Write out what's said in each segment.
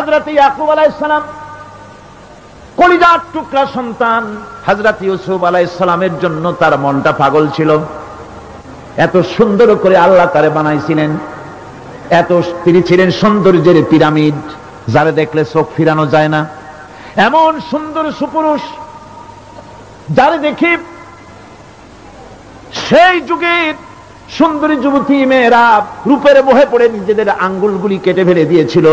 হযরত ইয়াকুব আলাইহিস সালাম কলিজার টুকরা সন্তান হযরত ইউসুফ আলাইহিস সালামের জন্য তার মনটা পাগল ছিল। এত সুন্দর করে আল্লাহ তারে বানাইছিলেন, তিনি ছিলেন সৌন্দর্যের পিরামিড, যারে দেখলে চোখ ফিরানো যায় না, এমন সুন্দর সুপুরুষ যারে দেখি সেই যুগের সুন্দরী যুবতী মেয়েরা রূপের মোহে পড়ে নিজেদের আঙ্গুলগুলি কেটে ফেলে দিয়েছিল।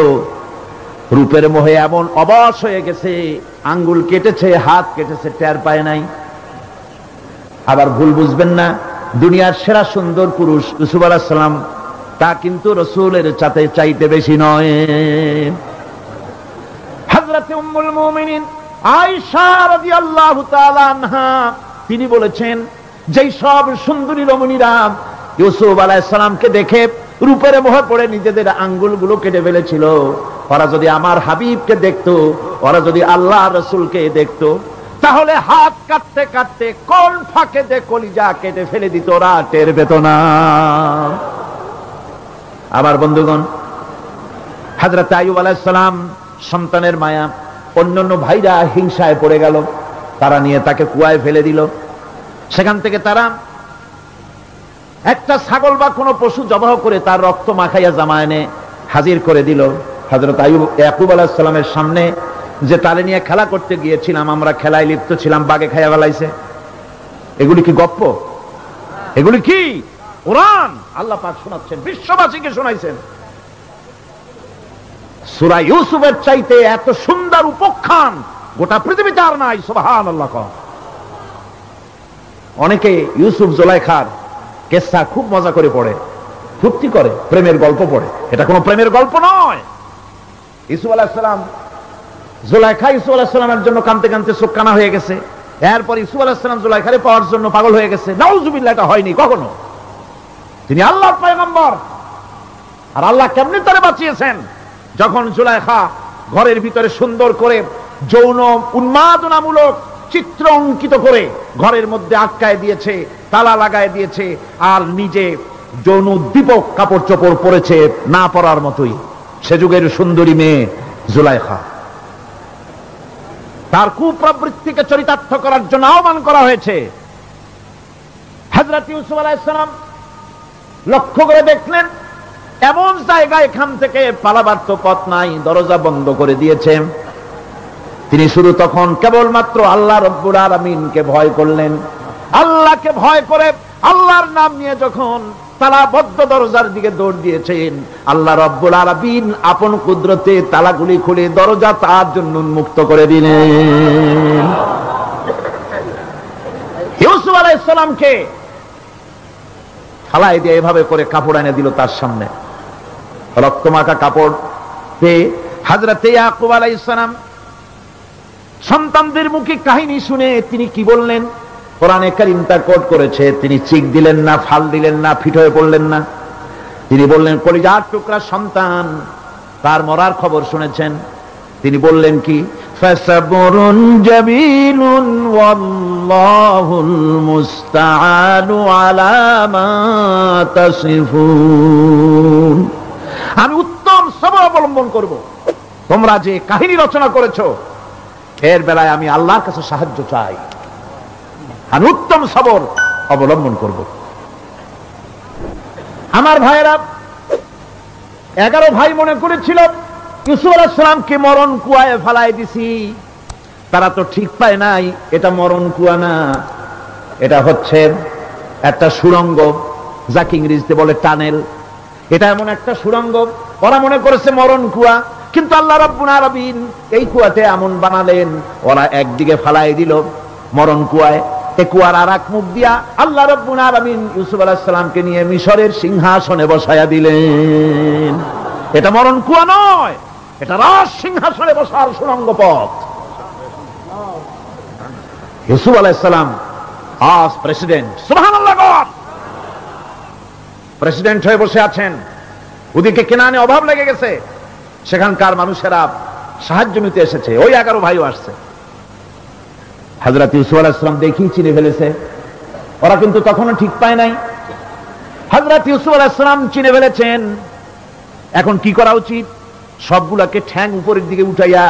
রূপের মোহে এমন অবশ হয়ে গেছে, আঙ্গুল কেটেছে, হাত কেটেছে, টের পায় নাই। আবার ভুল বুঝবেন না, দুনিয়ার সেরা সুন্দর পুরুষ ইউসুফ আলাইহিস সালাম, তা কিন্তু রাসূলের চাইতে বেশি নয়। হযরত উম্মুল মুমিনিন আয়েশা রাদিয়াল্লাহু তাআলা আনহা তিনি বলেছেন, যেই সব সুন্দরী রমণীরা ইউসুফ আলাইহিস সালামকে দেখে রূপের মোহে পড়ে নিজেদের আঙ্গুলগুলো কেটে ফেলেছিল, ওরা যদি আমার হাবিবকে দেখতো, ওরা যদি আল্লাহ রাসূলকে দেখতো, তাহলে হাত কাটতে কাটতে কোন ফাঁকে দিয়ে কলিজা কেটে ফেলে দিত, ওরা টের পেত না। আবার বন্ধুগণ, হযরত আইয়ুব আলাইহিস সালাম সন্তানের মায়া, অন্যান্য ভাইরা হিংসায় পড়ে গেল, তারা নিয়ে তাকে কুয়ায় ফেলে দিল। সেখান থেকে তারা একটা ছাগল বা কোনো পশু জবাহ করে তার রক্ত মাখাইয়া জামা এনে হাজির করে দিল। হযরত ইয়াকুব আলাইহিস সালামের সামনে যে তালে নিয়ে খেলা করতে গিয়েছিলাম, আমরা খেলায় লিপ্ত ছিলাম, বাগে খাইয়া ফেলাইছে। এগুলি কি গপ্প? এগুলি কি কোরআন? আল্লাহ পাক শোনাচ্ছেন, বিশ্ববাসীকে শোনাইছেন। সূরা ইউসুফের চাইতে এত সুন্দর উপাখ্যান গোটা পৃথিবীতে আর নাই। সুবহানাল্লাহ। অনেকে ইউসুফ জুলাইখার কেসা খুব মজা করে পড়ে, ফুর্তি করে, প্রেমের গল্প পড়ে। এটা কোনো প্রেমের গল্প নয়। ইউসুফ আলাইহিস সালাম, জুলাইখা ইউসুফ আলাইহিস সালামের জন্য কাঁদতে কাঁদতে চোখ কানা হয়ে গেছে। এরপর ইউসুফ আলাইহিস সালাম জুলাইখারে পাওয়ার জন্য পাগল হয়ে গেছে। নাউজুবিল্লাহ, এটা হয়নি কখনো। তিনি আল্লাহর পয়গম্বর, আর আল্লাহ কেমনে তারে বাঁচিয়েছেন? যখন জুলাইখা ঘরের ভিতরে সুন্দর করে যৌন উন্মাদনামূলক চিত্র অঙ্কিত করে ঘরের মধ্যে আটকায় দিয়েছে, তালা লাগায় দিয়েছে, আর নিজে যৌন উদ্দীপক কাপড় চোপড় পরেছে, না পরার মতোই। সে যুগের সুন্দরী মেয়ে জুলাইখা, তার কুপ্রবৃত্তিকে চরিতার্থ করার জন্য আহ্বান করা হয়েছে। হযরত ইউসুফ আলাইহিস সালাম লক্ষ্য করে দেখলেন এমন জায়গায় এখান থেকে পালাবার তো পথ নাই, দরজা বন্ধ করে দিয়েছে। তিনি শুধু তখন কেবলমাত্র আল্লাহ রব্বুল আলামিনকে ভয় করলেন। আল্লাহকে ভয় করে আল্লাহর নাম নিয়ে যখন তালাবদ্ধ দরজার দিকে দৌড় দিয়েছেন, আল্লাহ রব্বুল আলামিন আপন কুদরতে তালাগুলি খুলে দরজা তার জন্য উন্মুক্ত করে দিলেন। ইউসুফ আলাইহিস সালামকে ফালাই দিয়ে এভাবে করে কাপড় এনে দিল তার সামনে, রক্তমাখা কাপড় পেয়ে হযরত ইয়াকুব আলাইহিস সালাম সন্তানদের মুখে কাহিনী শুনে তিনি কি বললেন? কোরআনে কারীম তা কোট করেছে। তিনি চিক দিলেন না, ফাল দিলেন না, ফিট হয়ে পড়লেন না। তিনি বললেন, কলিজার টুকরা সন্তান তার মরার খবর শুনেছেন। তিনি বললেন কি? ফাসাবরুন জামিলুন ওয়াল্লাহুল মুস্তাআনু আলা মা তাসিফুন। আমি উত্তম সবর অবলম্বন করব। তোমরা যে কাহিনী রচনা করেছো এর বেলায় আমি আল্লাহর কাছে সাহায্য চাই। আমি উত্তম সবর অবলম্বন করব। আমার ভাইয়েরা, 11 ভাই মনে করেছিল ইউসুফ আলাইহিস সালামকে মরণ কুয়ায় ফেলাই দিছি। তারা তো ঠিক পায় নাই এটা মরণ কুয়া না, এটা হচ্ছে একটা সুড়ঙ্গ, যাকে ইংরেজিতে বলে টানেল। এটা এমন একটা সুড়ঙ্গ, ওরা মনে করেছে মরণ কুয়া, কিন্তু আল্লাহ রাব্বুল আলামিন এই কুয়াতে এমন বানালেন, ওরা একদিকে ফেলাই দিল মরণ কুয়ায়, এই কুয়ার আর এক মুখ দিয়া আল্লাহ রাব্বুল আলামিন ইউসুফ আলাইহিস সালামকে নিয়ে মিশরের সিংহাসনে বসায়া দিলেন। এটা মরণ কুয়া নয়, এটা রাজ সিংহাসনে বসার সুড়ঙ্গ পথ। ইউসুফ আলাইহিস সালাম আজ প্রেসিডেন্ট, সুবহানাল্লাহ, প্রেসিডেন্ট হয়ে বসে আছেন। ওদিকে কেনানে অভাব লেগে গেছে, সেখানকার মানুষেরা সাহায্য নিতে এসেছে। ওই 11 ভাইও আসছে। হযরত ইউসুফ আলাইহিস সালাম দেখেই চিনে ফেলেছে, ওরা কিন্তু তখনও ঠিক পায় নাই। হযরত ইউসুফ আলাইহিস সালাম চিনে ফেলেছেন। এখন কি করা উচিত? সবগুলাকে ঠ্যাং উপরের দিকে উঠাইয়া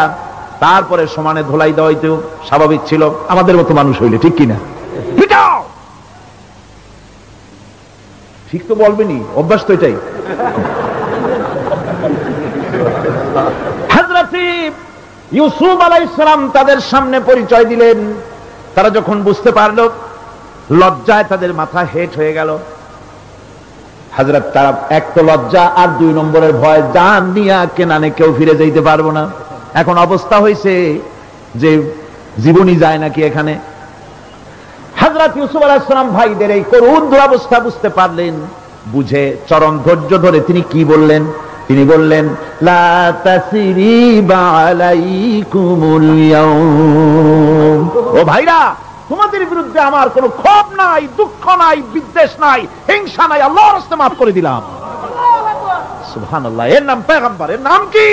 তারপরে সমানে ধোলাই দেওয়াই তো স্বাভাবিক ছিল আমাদের মতো মানুষ হইলে, ঠিক কিনা? পিটাও, ঠিক তো বলবেনি, অভ্যাস তো এটাই। হযরত ইউসুফ আলাইহিস সালাম তাদের সামনে পরিচয় দিলেন। তারা যখন বুঝতে পারল, লজ্জায় তাদের মাথা হেট হয়ে গেল। হযরত, তারা এক তো লজ্জা, আর 2 নম্বরের ভয়, জান নিয়া কেনানে কেউ ফিরে যাইতে পারবো না। এখন অবস্থা হয়েছে যে জীবনই যায় নাকি এখানে। হযরত ইউসুফ আলাইহিস সালাম ভাইদের এই করুণ দুরবস্থা বুঝতে পারলেন। বুঝে চরম ধৈর্য ধরে তিনি কি বললেন? তিনি বললেন, লা তাসরিবা আলাইকুমুল ইয়াউম, ও ভাইরা, তোমাদের বিরুদ্ধে আমার কোনো ক্ষোভ নাই, দুঃখ নাই, বিদ্বেষ নাই, হিংসা নাই, আল্লাহর রাস্তে মাফ করে দিলাম। সুবহানাল্লাহ। এর নাম পয়গম্বর। এর নাম কি?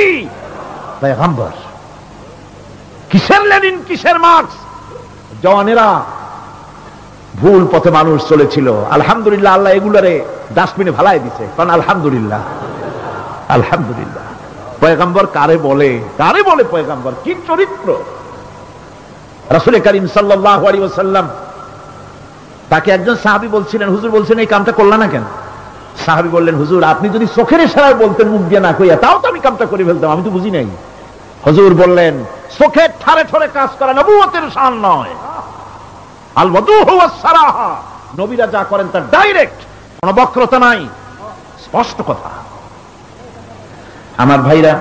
পয়গম্বর। কিসের লেনিন, কিসের মার্কস? জওয়ানেরা, ভুল পথে মানুষ চলেছিল, আলহামদুলিল্লাহ আল্লাহ এগুলারে ডাস্টবিনে ফালাই দিছে। কারণ আলহামদুলিল্লাহ, আলহামদুলিল্লাহ। পয়গম্বর কারে বলে? কারে বলে পয়গম্বর? কি চরিত্র! রাসূল করিম সাল্লাল্লাহু আলাইহি ওয়াসাল্লাম, তাকে একজন সাহাবী বলছিলেন, হুজুর বলছেন এই কামটা করলা না কেন? সাহাবী বললেন, হুজুর আপনি যদি চোখের ইশারায় বলতেন মুখ দিয়ে না কইয়া, তাও তো আমি কামটা করে ফেলতাম, আমি তো বুঝি নাই। হুজুর বললেন, চোখের ঠারে ঠারে কাজ করা নবুয়তের শান নয়। আল ওয়াদুহু ওয়াস সারাহা, নবীরা যা করেন তা ডাইরেক্ট, কোনো বক্রতা নাই, স্পষ্ট কথা। আমার ভাইরা,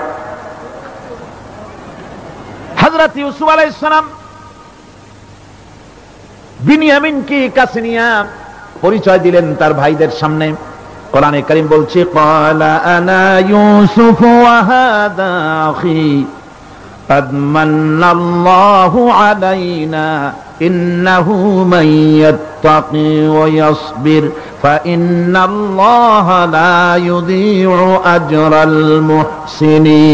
হযরত ইউসুফ আলাইহিস সালাম বিনিয়ামিনকে কাছে নিয়ে পরিচয় দিলেন তার ভাইদের সামনে। কোরআনে কারীম বলছে, ক্বালা আনা ইউসুফ ওয়া হাদা আখি قد من الله علينا إنه من يتقي ويصبر فإن الله لا يضيع أجر المحسنين।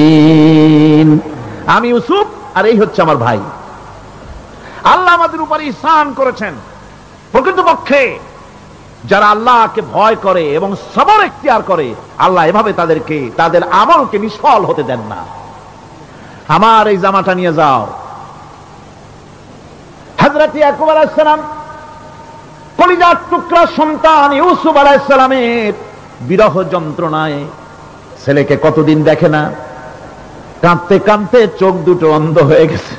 আমি ইউসুফ, আর এই হচ্ছে আমার ভাই। আল্লাহ আমাদের উপর ইহসান করেছেন। প্রকৃতপক্ষে যারা আল্লাহকে ভয় করে এবং সবর ইখতিয়ার করে, আল্লাহ এভাবে তাদেরকে, তাদের আমলকে নিষ্ফল হতে দেন না। আমার এই জামাটা নিয়ে যাও। হযরত ইয়াকুব আলাইহিস সালাম, কলিজার টুকরা সন্তান ইউসুফ আলাইহিস সালামের বিরহ যন্ত্রণায় ছেলেকে কতদিন দেখে না, কাঁদতে কাঁদতে চোখ দুটো অন্ধ হয়ে গেছে।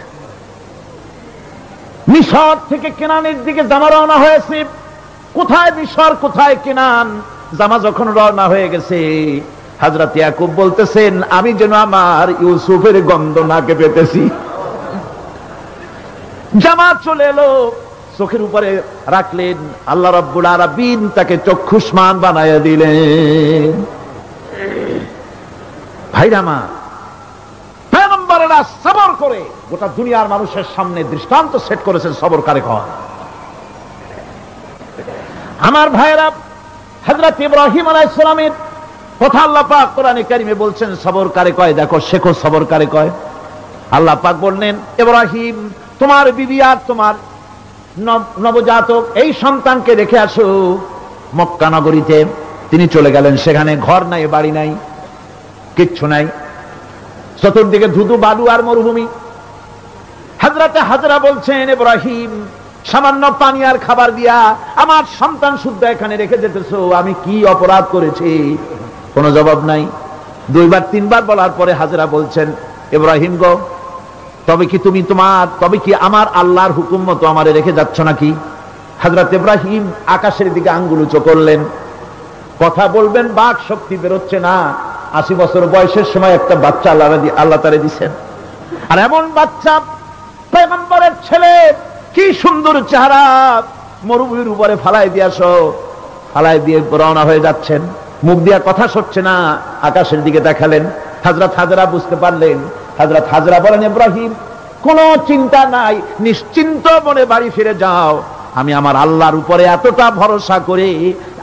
মিশর থেকে কেনানের দিকে জামা রওনা হয়েছে। কোথায় মিশর, কোথায় কেনান? জামা যখন রওনা হয়ে গেছে, হযরত ইয়াকুব বলতেছেন, আমি যেন আমার ইউসুফের গন্ধ নাকে পেতেছি। জামা চলে এলো, চোখের উপরে রাখলেন, আল্লাহ রাব্বুল আলামিন তাকে চক্ষুষ্মান বানায়া দিলেন। ভাইরা আমার, পয়গম্বরেরা সবর করে গোটা দুনিয়ার মানুষের সামনে দৃষ্টান্ত সেট করেছেন সবর কারে কয়। আমার ভাইরা, হযরত ইব্রাহিম আলাইহিস সালামের কথা আল্লাহ পাক কোরআনে কারিমে বলছেন সবর কারে কয়। দেখো, শেখো সবর কারে কয়। আল্লাহ পাক বললেন, ইব্রাহিম, তোমার বিবি আর তোমার নবজাতক এই সন্তানকে রেখে আসো মক্কা নগরীতে। তিনি চলে গেলেন। সেখানে ঘর নাই, বাড়ি নাই, কিচ্ছু নাই, চতুর্দিকে ধুধু বালু আর মরুভূমি। হযরতে হাজরা বলছেন, ইব্রাহিম, সামান্য পানি আর খাবার দিয়া আমার সন্তান শুদ্ধ এখানে রেখে যেতেছো, আমি কি অপরাধ করেছি? কোনো জবাব নাই। 2বার 3বার বলার পরে হাজরা বলছেন, ইব্রাহিম গো, তবে কি আমার আল্লাহর হুকুম মতো আমারে রেখে যাচ্ছ নাকি? হযরত ইব্রাহিম আকাশের দিকে আঙ্গুল উঁচু করলেন। কথা বলবেন, বাক শক্তি বেরোচ্ছে না। 80 বছর বয়সের সময় একটা বাচ্চা আল্লাহ তারে দিচ্ছেন। আর এমন বাচ্চা, পয়গম্বরের ছেলে, কি সুন্দর চেহারা, মরুভূমির উপরে ফালাই দিয়ে রওনা হয়ে যাচ্ছেন। মুখ দিয়া কথা সরছে না, আকাশের দিকে দেখালেন। হযরত হাজরা বুঝতে পারলেন। হযরত হাজরা বলেন, ইব্রাহিম, কোনো চিন্তা নাই, নিশ্চিন্ত মনে বাড়ি ফিরে যাও। আমি আমার আল্লাহর উপরে এতটা ভরসা করে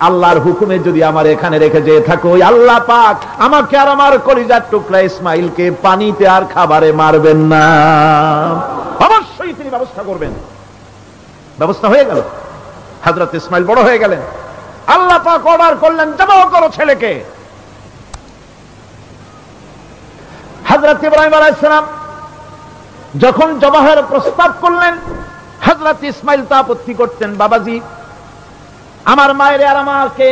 আল্লাহর হুকুমে যদি আমার এখানে রেখে যেয়ে থাকো, আল্লাহ পাক আমাকে আর আমার কলিজার টুকরা ইসমাইলকে পানিতে আর খাবারে মারবেন না, অবশ্যই তিনি ব্যবস্থা করবেন। ব্যবস্থা হয়ে গেল। হযরত ইসমাইল বড় হয়ে গেলেন। আল্লাহ পাক অর্ডার করলেন, জবাহ করো ছেলেকে। হযরত ইব্রাহিম আলাইহিস সালাম যখন জবাহের প্রস্তাব করলেন, হযরত ইসমাইল তা আপত্তি করতেন, বাবাজি আমার মায়ের আর আমাকে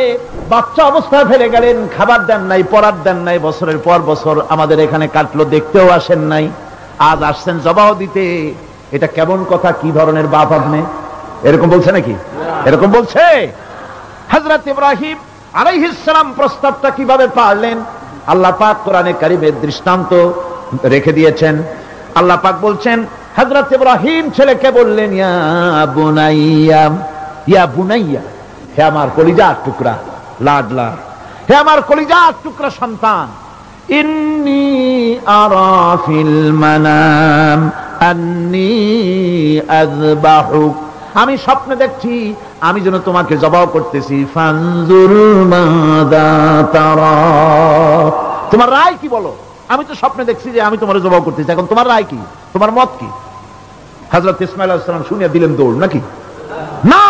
বাচ্চা অবস্থায় ফেলে গেলেন, খাবার দেন নাই, পরার দেন নাই, বছরের পর বছর আমাদের এখানে কাটলো, দেখতেও আসেন নাই, আজ আসছেন জবাহ দিতে, এটা কেমন কথা, কি ধরনের বাপ আপনি? এরকম বলছে নাকি? এরকম বলছে? হযরত ইব্রাহিম আলাইহিস সালাম প্রস্তাবটা কিভাবে পারলেন? আল্লাহ পাক কোরআনে কারীমে দৃষ্টান্ত রেখে দিয়েছেন। আল্লাহ পাক বলছেন, হযরত ইব্রাহিম ছেলেকে বললেন, ইয়া বুনাইয়া, ইয়া বুনাইয়া, হে আমার কলিজার টুকরা, লাডলা, হে আমার কলিজার টুকরা সন্তান, ইন্নী আরা ফিল মানাম আন্নী আযবাহুক, আমি স্বপ্নে দেখছি আমি যেন তোমাকে জবাহ করতেছি, ফানজুর মাযা তারা, তোমার রায় কি বলো? আমি তো স্বপ্নে দেখছি যে আমি তোমার জবাহ করতেছি, এখন তোমার রায় কি, তোমার মত কি? হযরত ইসমাঈল আলাইহিস সালাম শুনিয়া দিলেন দৌড়, নাকি না?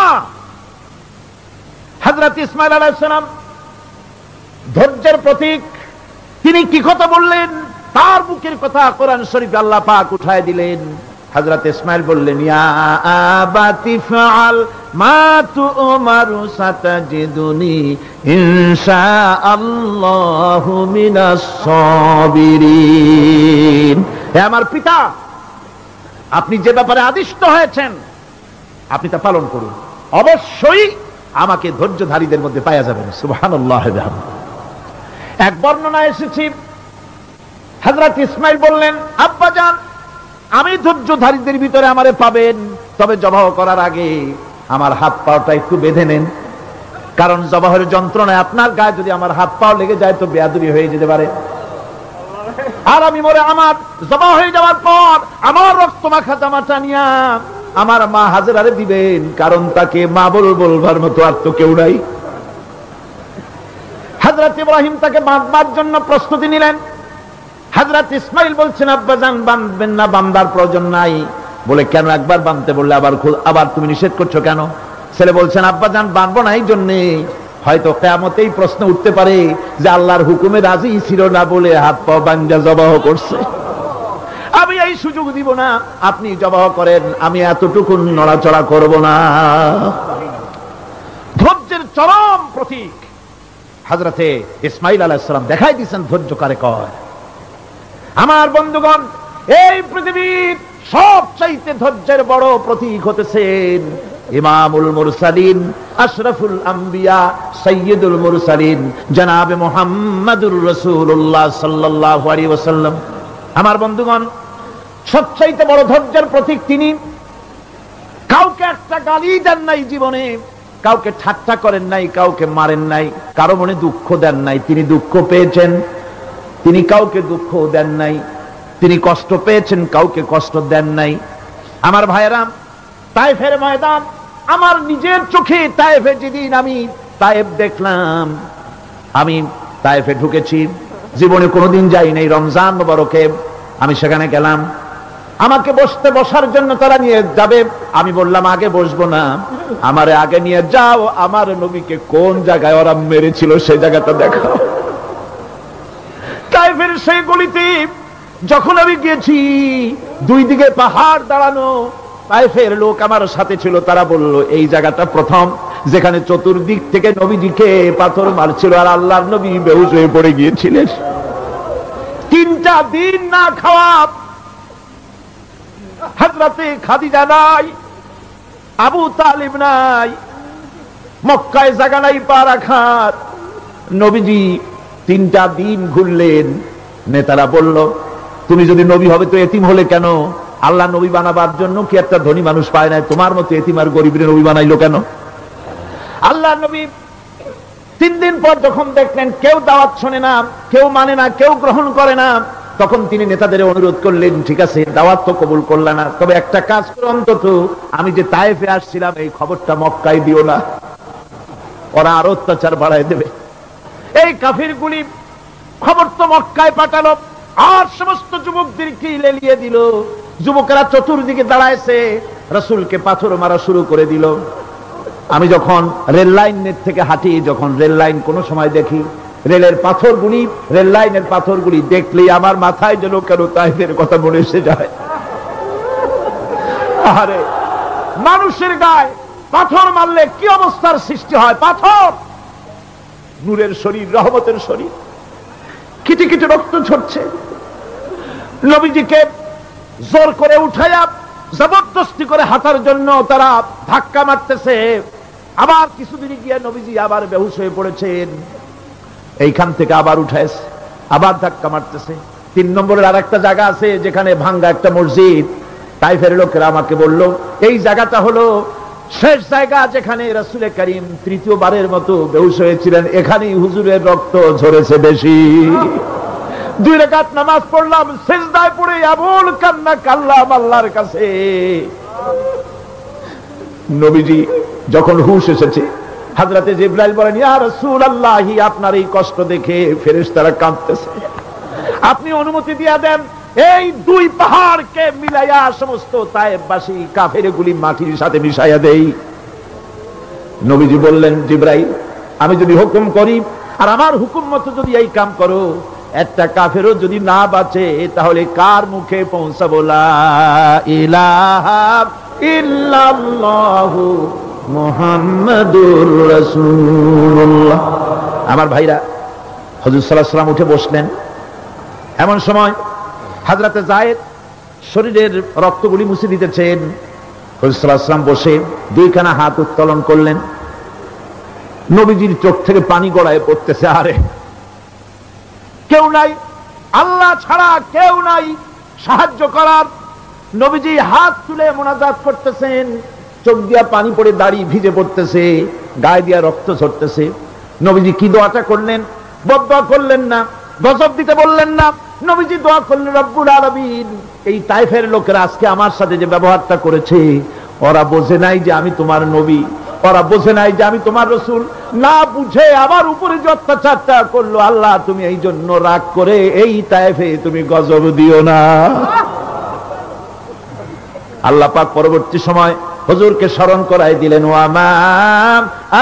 হযরত ইসমাঈল আলাইহিস সালাম ধৈর্যের প্রতীক, তিনি কি কথা বললেন? তার মুখের কথা কোরআন শরীফে আল্লাহ পাক উঠায় দিলেন। হযরত ইসমাঈল বললেন, ইয়া আবাতি ফাআল মা তু'মারু সাতাজিদুনি ইনশাআল্লাহু মিনাস সাবিরিন, হে আমার পিতা, আপনি যে ব্যাপারে আদিষ্ট হয়েছেন আপনি তা পালন করুন, অবশ্যই আমাকে ধৈর্যধারীদের মধ্যে পাওয়া যাবেন। সুবহানাল্লাহ। এক বর্ণনায় এসেছে, হযরত ইসমাঈল বললেন, আব্বাজান আমি ধৈর্যধারীদের ভিতরে আমারে পাবেন, তবে জবাহ করার আগে আমার হাত পাটা একটু বেঁধে নেন, কারণ জবাহের যন্ত্রণায় আপনার গায়ে যদি আমার হাত পাও লেগে যায় তো বেয়াদবি হয়ে যেতে পারে, আর আমি মরে আমার জবাহ হয়ে যাওয়ার পর আমার রক্ত মাখা জামাটা নিয়া আমার মা হাজেরারে দিবেন, কারণ তাকে মা বলবার মতো আর তো কেউ নাই। হযরত ইব্রাহিম তাকে বাঁধবার জন্য প্রস্তুতি নিলেন। হযরত ইসমাঈল বলছেন, আব্বাজান বাঁধবেন না, বান্দার প্রয়োজন নাই। বলে কেন? একবার বাঁধতে বললে আবার তুমি নিষেধ করছো কেন? ছেলে বলছেন, আব্বাজান বাঁধবো না এই জন্যে, হয়তো কিয়ামতেই প্রশ্ন উঠতে পারে যে আল্লাহর হুকুমে রাজি ছিল না বলে হাত পা বাঁধা জবাহ করছে, আমি এই সুযোগ দিব না, আপনি জবাহ করেন, আমি এতটুকু নড়াচড়া করব না। ধৈর্যের চরম প্রতীক হযরতে ইসমাঈল আলাইহিস সালাম দেখাই দিয়েছেন ধৈর্য কারে কয়। আমার বন্ধুগণ, এই পৃথিবীর সবচাইতে ধৈর্যের বড় প্রতীক হতেছেন ইমামুল মুরসালিন, আশরাফুল আম্বিয়া, সাইয়্যিদুল মুরসালিন, জনাবে মুহাম্মাদুর রাসূলুল্লাহ সাল্লাল্লাহু আলাইহি ওয়াসাল্লাম। আমার বন্ধুগণ, সবচাইতে বড় ধৈর্যের প্রতীক তিনি। কাউকে একটা গালি দেন নাই জীবনে, কাউকে ঠাট্টা করেন নাই, কাউকে মারেন নাই, কারো মনে দুঃখ দেন নাই, তিনি দুঃখ পেয়েছেন, তিনি কাউকে দুঃখ দেন নাই, তিনি কষ্ট পেয়েছেন, কাউকে কষ্ট দেন নাই। আমার ভাইয়েরা, তায়েফের ময়দান, আমার নিজের চোখে তায়েফে যেদিন আমি তায়েফ দেখলাম, আমি তায়েফে ঢুকেছি, জীবনে কোনোদিন যাই নাই, রমজান মুবারকে আমি সেখানে গেলাম, আমাকে বসার জন্য তারা নিয়ে যাবে, আমি বললাম আগে বসবো না, আমারে আগে নিয়ে যাও, আমার নবীকে কোন জায়গায় ওরা মেরেছিল সেই জায়গাটা দেখাও। তায়েফের সেই গলিতে যখন আমি গিয়েছি, দুই দিকে পাহাড় দাঁড়ানো, তায়েফের লোক আমার সাথে ছিল, তারা বলল এই জায়গাটা প্রথম যেখানে চতুর্দিক থেকে নবীজিকে পাথর মারছিল আর আল্লাহর নবী বেহুশ হয়ে পড়ে গিয়েছিলেন। 3টা দিন না খাওয়া, হযরতে খাদিজা নাই, আবু তালিব নাই, মক্কায় জায়গা নাই পা রাখার। নবীজি 3টা দিন ঘুরলেন। নেতারা বলল, তুমি যদি নবী হবে তো এতিম হলে কেন? আল্লাহ নবী বানাবার জন্য কি একটা ধনী মানুষ পায় না? তোমার মতো এতিম আর গরিবের নবী বানাইলো কেন? আল্লাহ নবী 3 দিন পর যখন দেখলেন কেউ দাওয়াত শোনে না, কেউ মানে না, কেউ গ্রহণ করে না, তখন তিনি নেতাদের অনুরোধ করলেন, ঠিক আছে দাওয়াত তো কবুল করলে না, তবে একটা কাজ করো, অন্তত আমি যে তায়েফে আসছিলাম এই খবরটা মক্কায় দিও না, ওরা আরো অত্যাচার বাড়ায় দেবে। এই কাফিরগুলি খবর তো মক্কায় পাঠালো, আর সমস্ত যুবকদেরকে লেলিয়ে দিল। যুবকেরা চতুর্দিকে দাঁড়াইছে, রাসূলকে পাথর মারা শুরু করে দিল। আমি যখন রেল লাইনের থেকে হাঁটি, যখন রেল লাইন কোনো সময় দেখি রেলের পাথরগুলি, রেল লাইনের পাথরগুলি দেখলেই আমার মাথায় যেন কেন তাইফের কথা মনে এসে যায়। আরে মানুষের গায়ে পাথর মারলে কি অবস্থার সৃষ্টি হয়? পাথর নূরের শরীর, রহমতের শরীর, কিটি কিটি রক্ত ঝরছে। নবীজিকে জোর করে উঠাইয়া জবরদস্তি করে হাঁটার জন্য তারা ধাক্কা মারতেছে। আবার কিছুদিন গিয়ে নবীজি আবার বেহুশ হয়ে পড়েছেন, এইখান থেকে আবার উঠাইছে, আবার ধাক্কা মারতেছে। 3 নম্বরের আর একটা জায়গা আছে যেখানে ভাঙ্গা একটা মসজিদ। তাইফের লোকেরা আমাকে বলল এই জায়গাটা হলো শেষ জায়গা যেখানে রাসূল করিম তৃতীয়বারের মতো বেহুশ হয়েছিলেন, এখানেই হুজুরের রক্ত ঝরেছে বেশি। 2 রাকাত নামাজ পড়লাম, সিজদায় পড়ে আবুল কান্না কাল্লাম আল্লাহর কাছে। নবীজি যখন হুঁশ এসেছে, হযরতে জিবরাইল বলেন, ইয়া রাসূলুল্লাহ, আপনার এই কষ্ট দেখে ফেরেশতারা কাঁদতেছে, আপনি অনুমতি দিয়ে দেন এই 2 পাহাড়কে মিলাইয়া সমস্ত তায়েফবাসী কাফেরগুলি মাটির সাথে মিশাইয়া দেই। নবীজি বললেন, জিবরাইল, আমি যদি হুকুম করি আর আমার হুকুম মতো যদি এই কাম করো, একটা কাফেরও যদি না বাঁচে তাহলে কার মুখে পৌঁছাবো লা ইলাহা ইল্লাল্লাহু মুহাম্মাদুর রাসূলুল্লাহ। আমার ভাইরা, হুজুর সাল্লাল্লাহু আলাইহি ওয়াসাল্লাম উঠে বসলেন। এমন সময় হযরতে যায়েদ শরীরের রক্তগুলি মুছে দিতেছেন। হুজুর সাল্লাল্লাহু আলাইহি ওয়াসাল্লাম বসে 2খানা হাত উত্তোলন করলেন। নবীজির চোখ থেকে পানি গড়ায় পড়তেছে। আরে কেউ নাই, আল্লাহ ছাড়া কেউ নাই সাহায্য করার। নবীজি হাত তুলে মোনাজাত করতেছেন, চোখ দিয়া পানি পড়ে দাড়ি ভিজে পড়তেছে, গায়ে দিয়া রক্ত ঝরতেছে। নবীজি কি দোয়াটা করলেন? বদদোয়া করলেন না, গজব দিতে বললেন না। নবীজি দোয়া করলেন, রব্বুল আলামিন, এই তাইফের লোকেরা আজকে আমার সাথে যে ব্যবহারটা করেছে, ওরা বোঝে নাই যে আমি তোমার নবী, ওরা বোঝে নাই যে আমি তোমার রাসূল, না বুঝে আমার উপরে যে অত্যাচারটা করলো, আল্লাহ তুমি এই জন্য রাগ করে এই তায়েফে তুমি গজব দিও না। আল্লাহ পাক পরবর্তী সময় হুজুরকে স্মরণ করাই দিলেন, ওয়া মা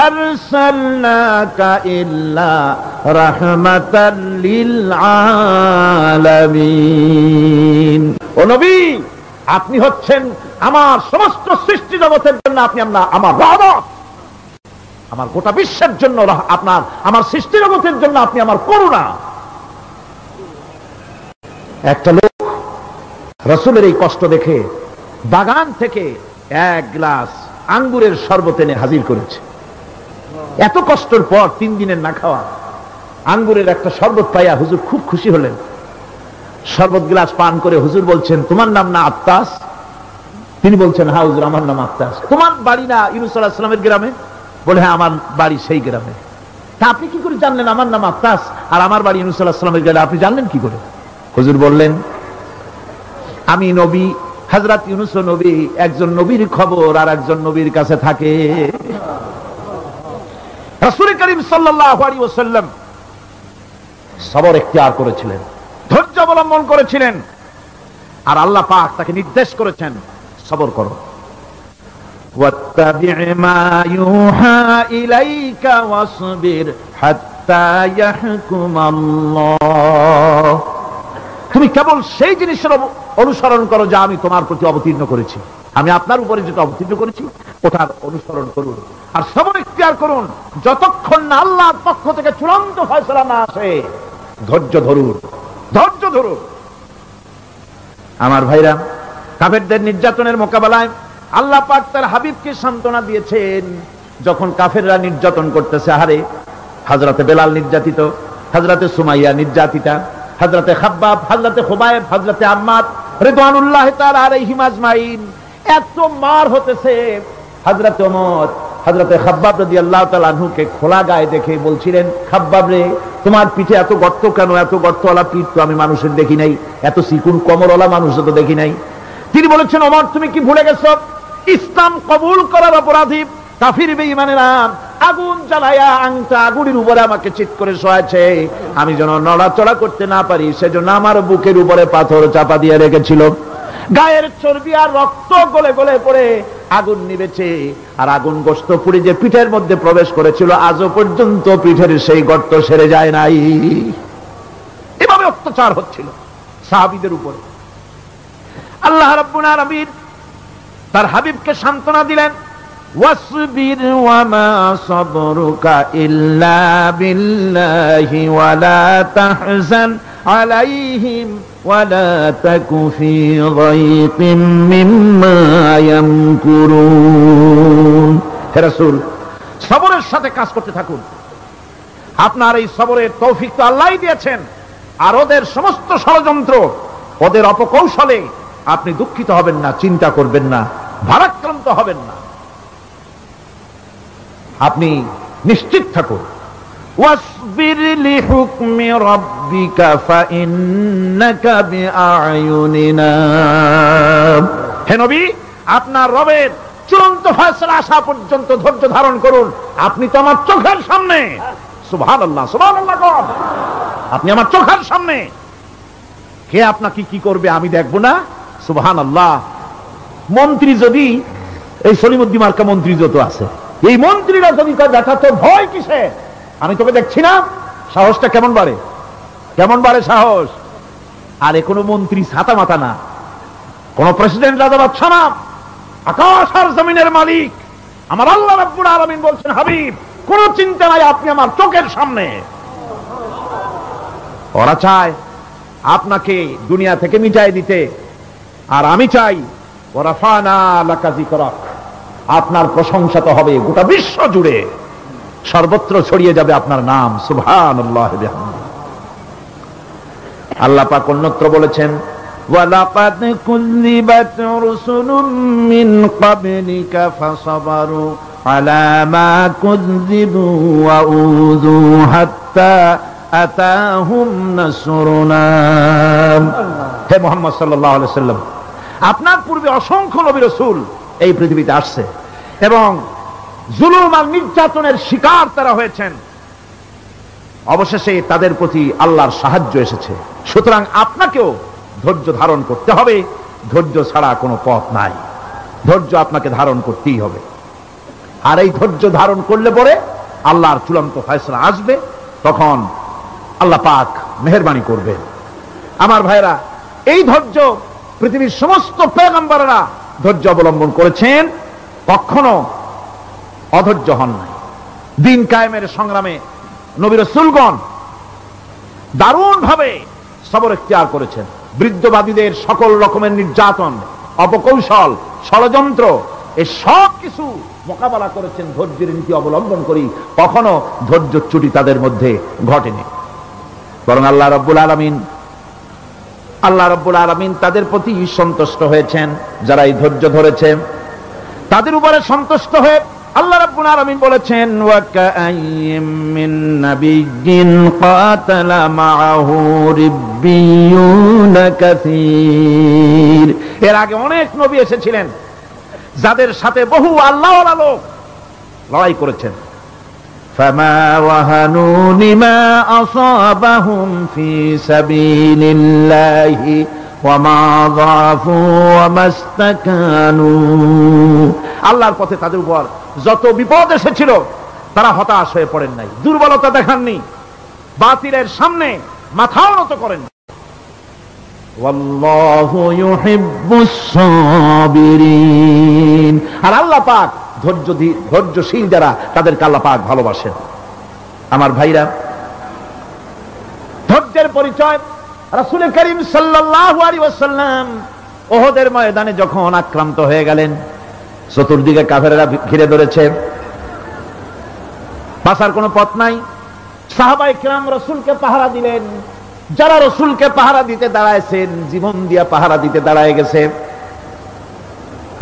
আরসালনাকা ইল্লা রাহমাতাল লিল আলামিন। ও নবী, আপনি হচ্ছেন আমার সমস্ত সৃষ্টি জগতের জন্য আপনি আমার রহমত, আমার গোটা বিশ্বের জন্য আপনার, আমার সৃষ্টি জগতের জন্য আপনি আমার করুণা। একটা লোক রাসূলের এই কষ্ট দেখে বাগান থেকে 1 গ্লাস আঙ্গুরের শরবত এনে হাজির করেছে। এত কষ্টের পর 3 দিনের না খাওয়া আঙ্গুরের একটা শরবত পাইয়া হুজুর খুব খুশি হলেন। শরবত গ্লাস পান করে হুজুর বলছেন, তোমার নাম না আত্তাস? তিনি বলছেন, হ্যাঁ হুজুর, আমার নাম আত্তাস। তোমার বাড়ি না ইউনূস আলাইহিস সালামের গ্রামে? বলে, হ্যাঁ আমার বাড়ি সেই গ্রামে। তা আপনি কি করে জানলেন আমার নাম আত্তাস আর আমার বাড়ি ইউনূস আলাইহিস সালামের গ্রামে? আপনি জানলেন কি করে? হুজুর বললেন, আমি নবী, হযরত ইউনূস নবী, একজন নবীর খবর আর একজন নবীর কাছে থাকে। রাসূল করিম সাল্লাল্লাহু আলাইহি ওয়াসাল্লাম সবর ইখতিয়ার করেছিলেন, ধৈর্য অবলম্বন করেছিলেন, আর আল্লাহ পাক তাকে নির্দেশ করেছেন, সবর করো। ওয়াত্তাবি' মা ইউহা ইলাইকা ওয়াসবির হাত্তা ইয়াহকুমাল্লাহ। তুমি কেবল সেই জিনিসের অনুসরণ করো যা আমি তোমার প্রতি অবতীর্ণ করেছি, আমি আপনার উপরে যেটা অবতীর্ণ করেছি ওটার অনুসরণ করুন, আর সবর ইখতিয়ার করুন যতক্ষণ না আল্লাহর পক্ষ থেকে চূড়ান্ত ফয়সালা না আসে। ধৈর্য ধরুন, ধৈর্য ধরুন। আমার ভাইরা, কাফেরদের নির্যাতনের মোকাবেলায় আল্লাহ পাক তার হাবিবকে সান্ত্বনা দিয়েছেন। যখন কাফেররা নির্যাতন করতেছে, আহারে হযরতে বেলাল নির্যাতিত, হযরতে সুমাইয়া নির্যাতিতা, হযরতে খাব্বাব, হযরতে খুবাইব, হযরতে আম্মার রিদওয়ানুল্লাহি তাআলা আলাইহিম আজমাইন, এত মার হতেছে। হযরতে ওমর হযরতে খাব্বাব রাদিয়াল্লাহু তাআলা আনহুকে খোলা গায়ে দেখে বলছিলেন, খাব্বাব রে, তোমার পিঠে এত গর্ত কেন? এত গর্তওয়ালা পিঠ তো আমি মানুষের দেখি নাই, এত চিকুন কোমরওয়ালা মানুষও তো দেখি নাই। তিনি বলেছেন, ওমর তুমি কি ভুলে গেছো? ইসলাম কবুল করার অপরাধী কাফির বেঈমানেরা আগুন জ্বালায়া আংটা আগুনের উপরে আমাকে চিৎ করে শোয়াছে, আমি যেন নড়াচড়া করতে না পারি সেজন্য আমার বুকের উপরে পাথর চাপা দিয়ে রেখেছিল। গায়ের চর্বি আর রক্ত গলে গলে পড়ে আগুন নিবেছে, আর আগুন গোশত পুড়ে যে পিঠের মধ্যে প্রবেশ করেছিল আজও পর্যন্ত পিঠের সেই গর্ত সেরে যায় নাই। এভাবে অত্যাচার হচ্ছিল সাহাবীদের উপরে। আল্লাহ রাব্বুল আলামিন তার হাবিবকে সান্ত্বনা দিলেন, ওয়াসবির ওয়ামা সাবরুকা ইল্লা বিল্লাহি ওয়ালা তাহজান আলাইহিম ওয়ালা তাকু ফি যায়কিম মিম্মা ইয়ামকুরুন। হে রাসূল, সবরের সাথে কাজ করতে থাকুন। আপনার এই সবরের তৌফিক তো আল্লাহই দিয়েছেন, আর ওদের সমস্ত ষড়যন্ত্র, ওদের অপকৌশলে আপনি দুঃখিত হবেন না, চিন্তা করবেন না, ভারাক্রান্ত হবেন না, আপনি নিশ্চিত থাকুন। ওয়াসবির লিহুকমি রাব্বিকা ফাইন্নাকা বিআয়ুনিনা। হে নবী, আপনার রবের চূড়ান্ত ফয়সালা আসা পর্যন্ত ধৈর্য ধারণ করুন। আপনি তো আমার চোখের সামনে। সুবহানাল্লাহ, সুবহানাল্লাহ। আপনি আমার চোখের সামনে, কে আপনাকে কি করবে আমি দেখবো না? সুবহানাল্লাহ। মন্ত্রী যদি, এই সলিমুদ্দিন মার্কা মন্ত্রী যত আছে, এই মন্ত্রীরা যদি দেখা তো ভয় কিসে? আমি তোকে দেখছি না? সাহসটা কেমন বাড়ে, কেমন বাড়ে সাহস। আর এ কোনো মন্ত্রী ছাতা মাথা না, কোন প্রেসিডেন্ট রাজা বাদশা না, আকাশ আর জমিনের মালিক আমার আল্লাহ রাব্বুল আলামিন বলছেন, হাবিব কোন চিন্তা নাই, আপনি আমার চোখের সামনে। ওরা চায় আপনাকে দুনিয়া থেকে মিটাই দিতে, আর আমি চাই ওরাফানা লাকা যিকরাক, আপনার প্রশংসা তো হবে গোটা বিশ্ব জুড়ে, সর্বত্র ছড়িয়ে যাবে আপনার নাম। সুবহানাল্লাহ। আল্লাহ পাক অন্যত্র বলেছেন, ওয়ালাকাদ কুযযিবাত রুসুলুম মিন ক্বাবলিকা ফাসাবারু আলা মা কুযযিবু ওয়া উযু হাত্তা আতাহুম নাসরুনা। হে মুহাম্মদ সাল্লাল্লাহু আলাইহি ওয়াসাল্লাম, আপনার পূর্বে অসংখ্য নবী রাসূল এই পৃথিবীতে আসছে এবং জুলুম আর নির্যাতনের শিকার তারা হয়েছেন। অবশেষে তাদের প্রতি আল্লাহর সাহায্য এসেছে। সুতরাং আপনাকেও ধৈর্য ধারণ করতে হবে, ধৈর্য ছাড়া কোনো পথ নাই, ধৈর্য আপনাকে ধারণ করতেই হবে। আর এই ধৈর্য ধারণ করলে পরে আল্লাহর চূড়ান্ত ফয়সালা আসবে, তখন আল্লাহ পাক মেহেরবানি করবেন। আমার ভাইরা, এই ধৈর্য পৃথিবীর সমস্ত পয়গম্বররা ধৈর্য অবলম্বন করেছেন, কখনো অধৈর্য হন নাই। দিন কায়েমের সংগ্রামে নবী রাসূলগণ দারুণ ভাবে সবর ইখতিয়ার করেছেন। বৃদ্ধবাদীদের সকল রকমের নির্যাতন, অপকৌশল, ষড়যন্ত্র, এই সব কিছু মোকাবেলা করেছেন ধৈর্যের নীতি অবলম্বন করি। কখনো ধৈর্যচ্যুতি তাদের মধ্যে ঘটেনি, বরং আল্লাহ রাব্বুল আলামিন তাদের প্রতি সন্তুষ্ট হয়েছেন। যারা এই ধৈর্য ধরেছে তাদের উপরে সন্তুষ্ট হয়ে আল্লাহ রাব্বুল আলামিন বলেছেন, ওয়া কাআইয়্যিম মিন নাবিয়্যিন কাতালা মাআহু রিব্বিয়ুনা কাসীর। এর আগে অনেক নবী এসেছিলেন যাদের সাথে বহু আল্লাহওয়ালা লোক লড়াই করেছেন। ফামা ওয়াহানু লিমা আসাবাহুম ফি সাবিলিল্লাহি ওয়া মা যাফু ওয়া মাস্তাকানু। আল্লাহর পথে তাদের উপর যত বিপদ এসেছিল তারা হতাশ হয়ে পড়েন নাই, দুর্বলতা দেখাননি, বাতিলের সামনে মাথাও নত করেন। ওয়াল্লাহু ইউহিব্বুস সাবিরিন। আর আল্লাহ পাক ধৈর্যশীল যারা, তাদেরকে আল্লাহ পাক ভালোবাসেন। আমার ভাইরা, ধৈর্যের পরিচয় রাসূল করিম সাল্লাল্লাহু আলাইহি ওয়াসাল্লাম উহুদের ময়দানে যখন আক্রান্ত হয়ে গেলেন, চতুর্দিকে কাফেররা ঘিরে ধরেছে, বাঁচার কোনো পথ নাই। সাহাবায়ে কিরাম রাসূলকে পাহারা দিলেন। যারা রাসূলকে পাহারা দিতে দাঁড়ায়ছেন, জীবন দিয়া পাহারা দিতে দাঁড়ায় গেছে,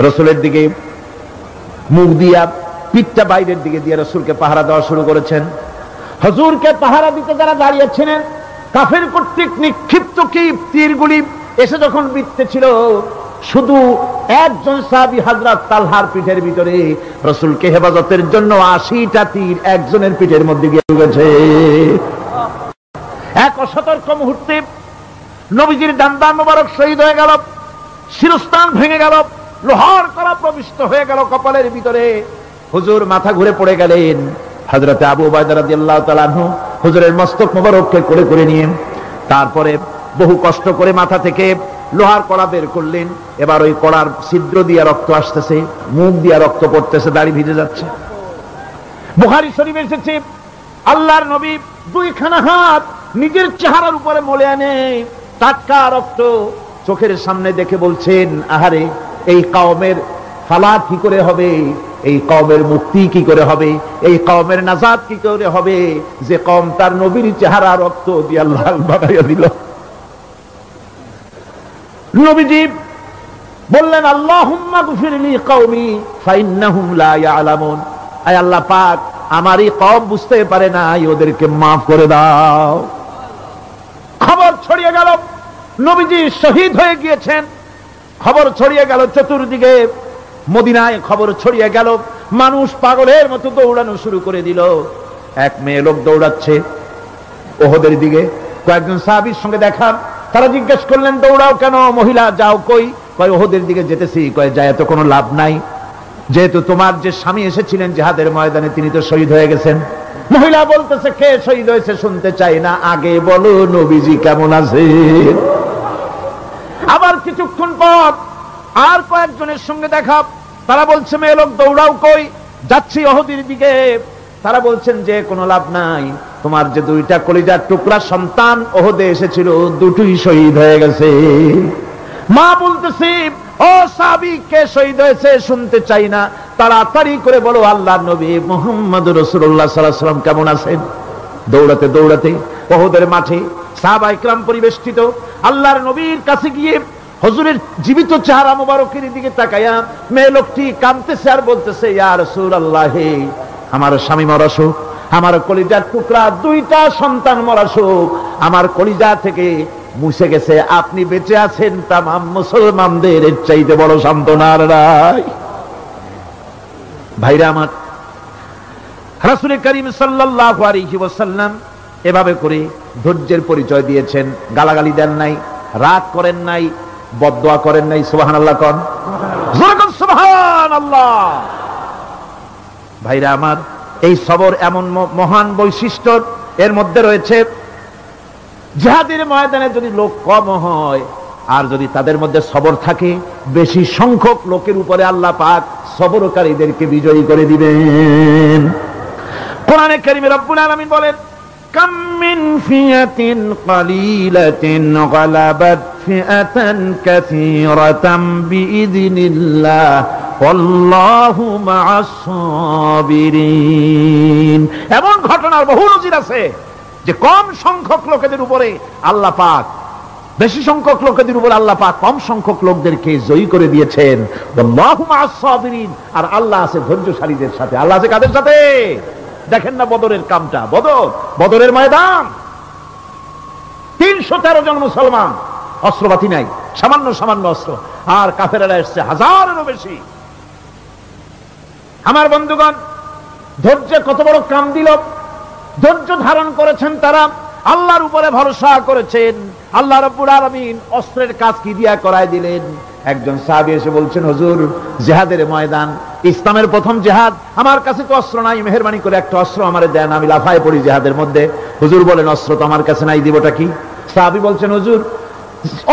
রাসূলের দিকে মুখ দিয়া, পিঠটা বাইরের দিকে দিয়ে রাসূলকে পাহারা দেওয়া শুরু করেছেন। হুজুরকে পাহারা দিতে যারা দাঁড়িয়েছিলেন, কাফের কর্তৃক নিক্ষিপ্ত কি তীরগুলি এসে যখন বিঁধতেছিল, শুধু একজন সাহাবী হযরত তালহার পিঠের ভিতরে রাসূলকে হেফাজতের জন্য 80টা তীর একজনের পিঠের মধ্যে গিয়ে ঢুকেছে। এক অসতর্ক মুহূর্তে নবীজির ডান্ডা মোবারক শহীদ হয়ে গেল, শিরস্ত্রাণ ভেঙে গেল, লোহার কড়া প্রবিষ্ট হয়ে গেল কপালের ভিতরে। হুজুর মাথা ঘুরে পড়ে গেলেন। হযরতে আবু উবাইদা রাদিয়াল্লাহু তাআলা আনহু হুজুরের মস্তক মোবারককে কোলে করে নিয়ে তারপরে বহু কষ্ট করে মাথা থেকে লোহার কড়া বের করলেন। এবার ওই কড়ার ছিদ্র দিয়ে রক্ত আসতেছে, মুখ দিয়ে রক্ত পড়তেছে, দাড়ি ভিজে যাচ্ছে। বুখারী শরীফে এসেছে আল্লাহর নবী দুইখানা হাত নিজের চেহারার উপরে মলে আনে টাটকা রক্ত চোখের সামনে দেখে বলছেন, আহারে, এই কওমের ফালাত কি করে হবে, এই কওমের মুক্তি কি করে হবে, এই কওমের নাজাত কি করে হবে যে কওম তার নবীর চেহারা রক্ত দিয়ে লাল বানাইয়া দিল। নবীজি বললেন, আল্লাহুম্মা গফিরলি কওমি ফাইন্নাহুম লা ইয়ালামুন। আয় আল্লাহ পাক, আমার এই কওম বুঝতে পারে না, ওদেরকে মাফ করে দাও। খবর ছড়িয়ে গেল নবীজি শহীদ হয়ে গিয়েছেন। খবর ছড়িয়ে গেল চতুর্দিকে, মদিনায় খবর ছড়িয়ে গেল। মানুষ পাগলের মতো দৌড়ানো শুরু করে দিল। এক মেয়ে লোক দৌড়াচ্ছে ওহদের দিকে। কয়েকজন সাহাবীর সঙ্গে দেখা, তারা জিজ্ঞেস করলেন, দৌড়াও কেন মহিলা, যাও কই? কয় ওহদের দিকে যেতেছি। কয় যায় তো কোনো লাভ নাই, যেহেতু তোমার যে স্বামী এসেছিলেন জিহাদের ময়দানে তিনি তো শহীদ হয়ে গেছেন। মহিলা বলতেছে, কে শহীদ হয়েছে শুনতে চাই না, আগে বলো নবীজি কেমন আছে। আবার কিছুক্ষণ পর আর কয়েকজনের সঙ্গে দেখা, তারা বলছে, মেয়ে লোক দৌড়াও কই? যাচ্ছি ওহদের দিকে। তারা বলছেন যে কোনো লাভ নাই, তোমার যে দুইটা কলিজার টুকরা সন্তান ওহদে এসেছিল দুটোই শহীদ হয়ে গেছে। মা বলতেছি, ও সাহাবী, কে শহীদ হয়েছে শুনতে চাই না, তাড়াতাড়ি করে বলো আল্লাহর নবী মুহাম্মদুর রাসূলুল্লাহ সাল্লাল্লাহু আলাইহি ওয়াসাল্লাম কেমন আছেন। দৌড়াতে দৌড়াতে ওহদের মাঠে সাহাবায়ে কেরাম পরিবেষ্টিত। আল্লাহর নবীর কাছে গিয়ে হুজুরের জীবিত চেহারা মোবারকের দিকে তাকায়া মেয়ে লোকটি কাঁদতেছে আর বলতেছে, ইয়া রাসূলুল্লাহ, আমার স্বামী মরা শোক, আমার কলিজার টুকরা দুইটা সন্তান মরা শোক আমার কলিজা থেকে মুছে গেছে, আপনি বেঁচে আছেন, তামাম মুসলমানদের এর চাইতে বড় সান্ত্বনার নাই। ভাইরা আমার, রাসূল করিম সাল্লাল্লাহু আলাইহি ওয়াসাল্লাম এভাবে করে ধৈর্যের পরিচয় দিয়েছেন। গালাগালি দেন নাই, রাগ করেন নাই, বদদোয়া করেন নাই। সুবহানাল্লাহ কোন, সুবহানাল্লাহ। ভাইরা আমার, এই সবর এমন মহান বৈশিষ্ট্য এর মধ্যে রয়েছে। জিহাদের ময়দানে যদি লোক কম হয় আর যদি তাদের মধ্যে সবর থাকে, বেশি সংখ্যক লোকের উপরে আল্লাহ পাক সবরকারীদেরকে বিজয়ী করে দিবেন। কোরআনে কারীমে রব্বুল আলামিন বলেন, কাম মিন ফিয়াতিন কালিলাতিন গালাবাত ফিআতান কাসীরাতাম বিইযনিল্লাহ আল্লাহু মা'আস সাবিরিন। এমন ঘটনার বহু নজির আছে যে কম সংখ্যক লোকেদের উপরে আল্লাহ পাক, বেশি সংখ্যক লোকেদের উপর আল্লাহ পাক কম সংখ্যক লোকদেরকে জয়ী করে দিয়েছেন। আল্লাহু মা'আস সাবিরিন, আর আল্লাহ আছে ধৈর্যশালীদের সাথে। আল্লাহ আছে কাদের সাথে? দেখেন না বদরের কামটা, বদরের ময়দান, 313 জন মুসলমান, অস্ত্রপাতি নাই, সামান্য সামান্য অস্ত্র, আর কাফেরেরা এসছে হাজারেরও বেশি। আমার বন্ধুগণ, ধৈর্য কত বড় কাম দিল। ধৈর্য ধারণ করেছেন তারা, আল্লাহর উপরে ভরসা করেছেন। আল্লাহ রাব্বুল আলামিন অস্ত্রের কাজ কি দিয়া করায় দিলেন। একজন সাহাবী এসে বলছেন, হুজুর, জিহাদের ময়দান, ইসলামের প্রথম জিহাদ, আমার কাছে তো অস্ত্র নাই, মেহেরবানি করে একটা অস্ত্র আমারে দেন, আমি লাফায় পড়ি জিহাদের মধ্যে। হুজুর বলেন, অস্ত্র তো আমার কাছে নাই, দিবটা কি? সাহাবী বলছেন, হুজুর,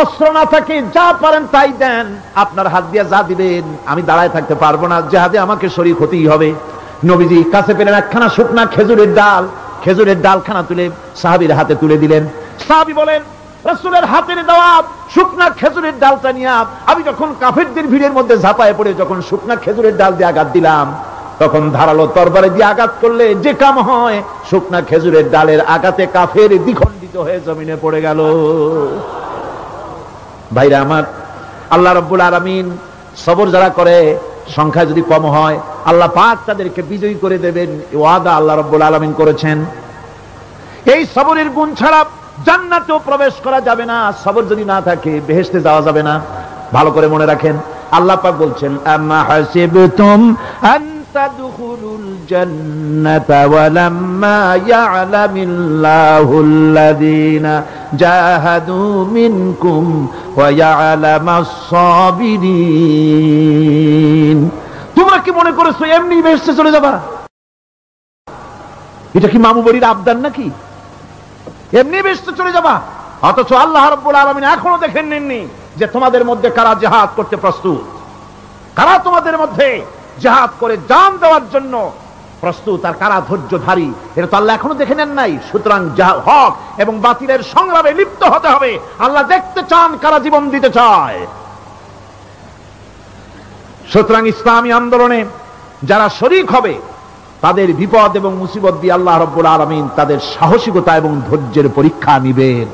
অস্ত্র না থাকে যা পারেন তাই দেন, আপনার হাত দিয়ে যা দিবেন আমি দাঁড়ায় থাকতে পারবো না, জিহাদে আমাকে শরীক হতেই হবে। নবীজি কাছে পেলেন একখানা শুকনা খেজুরের ডালখানা তুলে সাহাবীর হাতে তুলে দিলেন। সাহাবী বলেন, রাসূলের হাতের দেওয়া শুকনা খেজুরের ডালটা নিয়ে আমি যখন কাফেরদের ভিড়ের মধ্যে ঝাঁপায় পড়ে যখন শুকনা খেজুরের ডাল দিয়ে আঘাত দিলাম, তখন ধারালো তরবারি দিয়ে আঘাত করলে যে কাম হয়, শুকনা খেজুরের ডালের আঘাতে কাফের দ্বিখণ্ডিত হয়ে জমিনে পড়ে গেল। ভাইরা আমার, আল্লাহ রাব্বুল আলামিন সবর যারা করে, সংখ্যা যদি কম হয়, আল্লাহ পাক তাদেরকে বিজয়ী করে দেবেন, এই ওয়াদা আল্লাহ রাব্বুল আলামিন করেছেন। এই সবরের গুণ ছাড়া জান্নাতেও প্রবেশ করা যাবে না। সবর যদি না থাকে বেহেশতে যাওয়া যাবে না। ভালো করে মনে রাখেন, আল্লাহ পাক বলছেন, আম্মা হাসিবতুম আন তাদখুলুল জান্নাতা ওয়ালাম্মা ইয়ালামিল্লাহুল্লাযীনা জাহাদু মিনকুম ওয়া ইয়ালামাস সাবিরিন। তোমরা কি মনে করেছো এমনি বেহেশতে চলে যাবা? এটা কি মামু বাড়ির আবদার নাকি? এমনি বেহেশতে চলে যাবা? অথচ আল্লাহ রাব্বুল আলামিন এখনো দেখেন নেননি যে তোমাদের মধ্যে কারা জিহাদ করতে প্রস্তুত, কারা তোমাদের মধ্যে জিহাদ করে জান দেওয়ার জন্য প্রস্তুত, আর কারা ধৈর্যধারী, এটা তো আল্লাহ এখনো দেখে নেন নাই। সুতরাং হক এবং বাতিলের সংগ্রামে লিপ্ত হতে হবে। আল্লাহ দেখতে চান কারা জীবন দিতে চায়। সুতরাং ইসলামী আন্দোলনে যারা শরীক হবে তাদের বিপদ এবং মুসিবত দিয়ে আল্লাহ রাব্বুল আলামিন তাদের সাহসিকতা এবং ধৈর্যের পরীক্ষা নিবেন।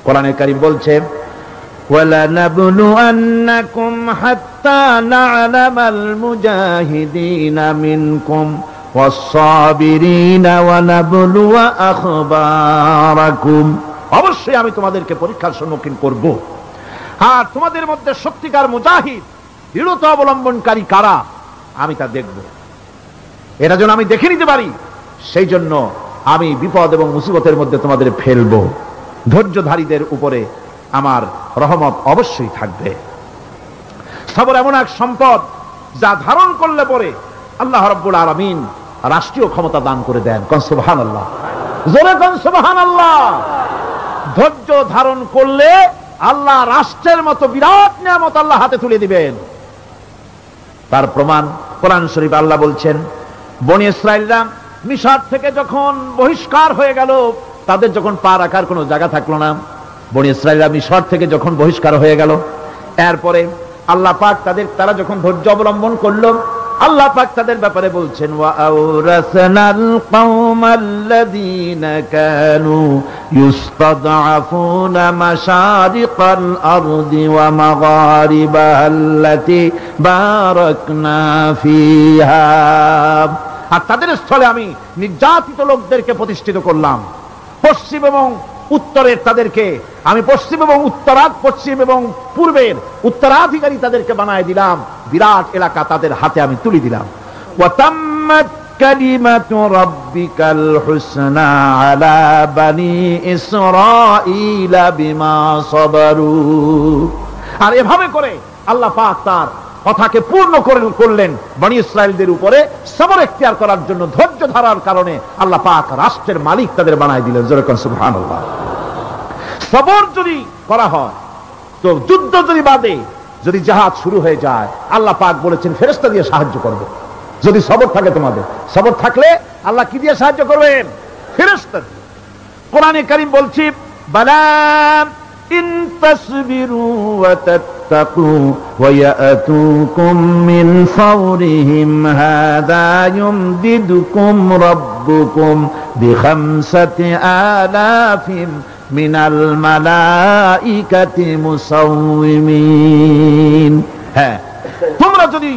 কোরআনে কারীম বলছে, وَلَنَبْلُوَنَّكُمْ حَتَّى نَعْلَمَ الْمُجَاهِدِينَ مِنكُمْ وَالصَّابِرِينَ وَنَبْلُوَ أَخْبَارَكُمْ। অবশ্যই আমি তোমাদেরকে পরীক্ষার সম্মুখীন করব, আর তোমাদের মধ্যে সত্যিকার মুজাহিদ দৃঢ়তা অবলম্বনকারী কারা আমি তা দেখব। এটা যেন আমি দেখে নিতে পারি, সেই জন্য আমি বিপদ এবং মুসিবতের মধ্যে তোমাদের ফেলবো। ধৈর্যধারীদের উপরে আমার রহমত অবশ্যই থাকবে। সবর এমন এক সম্পদ যা ধারণ করলে পরে আল্লাহ রাব্বুল আলামিন রাষ্ট্রীয় ক্ষমতা দান করে দেন। কোন সুবহানাল্লাহ, জোরে কোন সুবহানাল্লাহ। ধৈর্য ধারণ করলে আল্লাহ রাষ্ট্রের মতো বিরাট নিয়ামত আল্লাহ হাতে তুলে দিবেন। তার প্রমাণ কোরআন শরীফ আল্লাহ বলছেন, বনি ইসরাঈলরা মিশর থেকে যখন বহিষ্কার হয়ে গেল, তাদের যখন পা রাখার কোনো জায়গা থাকলো না, বনি ইসরাঈলরা মিশর থেকে যখন বহিষ্কার হয়ে গেল, এরপরে আল্লাহ পাক তারা যখন ধৈর্য অবলম্বন করলো, আল্লাহ পাক তাদের ব্যাপারে বলছেন, ওয়া আওরাসনাল কওমাল্লাযীনা কানু ইউস্তাদআফুনা মাশারিকাল আরদি ওয়া মাগারিবাহাল্লাতী বারাকনা ফিহা। আর তাদের স্থলে আমি নির্যাতিত লোকদেরকে প্রতিষ্ঠিত করলাম। পশ্চিম এবং উত্তরের তাদেরকে আমি পশ্চিম এবং পূর্বের উত্তরাধিকারী তাদেরকে বানায় দিলাম। বিরাট এলাকা তাদের হাতে আমি তুলে দিলাম। ওয়া তাম্মাত কালিমাতু রাব্বিকাল হুসনা আলা বানি ইসরাঈলা বিমা সাবারু। আর এভাবে করে আল্লাহ পাক তার কথাকে পূর্ণ করলেন বনি ইসরাঈলদের উপরে। সবর ইখতিয়ার করার জন্য, ধৈর্য ধরার কারণে আল্লাহ পাক রাষ্ট্রের মালিক তাদের বানায় দিলেন। জোরে কোন সুবহানাল্লাহ। সবর যদি করা হয়, তো যুদ্ধ যদি বাদে, যদি জিহাদ শুরু হয়ে যায়, আল্লাহ পাক বলেছেন ফেরেশতা দিয়ে সাহায্য করবে। যদি সবর থাকে, তোমাদের সবর থাকলে আল্লাহ কি দিয়ে সাহায্য করবেন? ফেরেশতা দিয়ে। কোরআনে কারীম বলছে, বালা ইন তাসবিরু ওয়া তাত্তাকু ওয়া ইয়াতুকুম মিন ফাওরিহিম হাযা ইউমদিদুকুম রাব্বুকুম বিখামসাতি আলাফিন মিনাল মালাইকাতি মুসাউমিমিন। হ্যাঁ, তোমরা যদি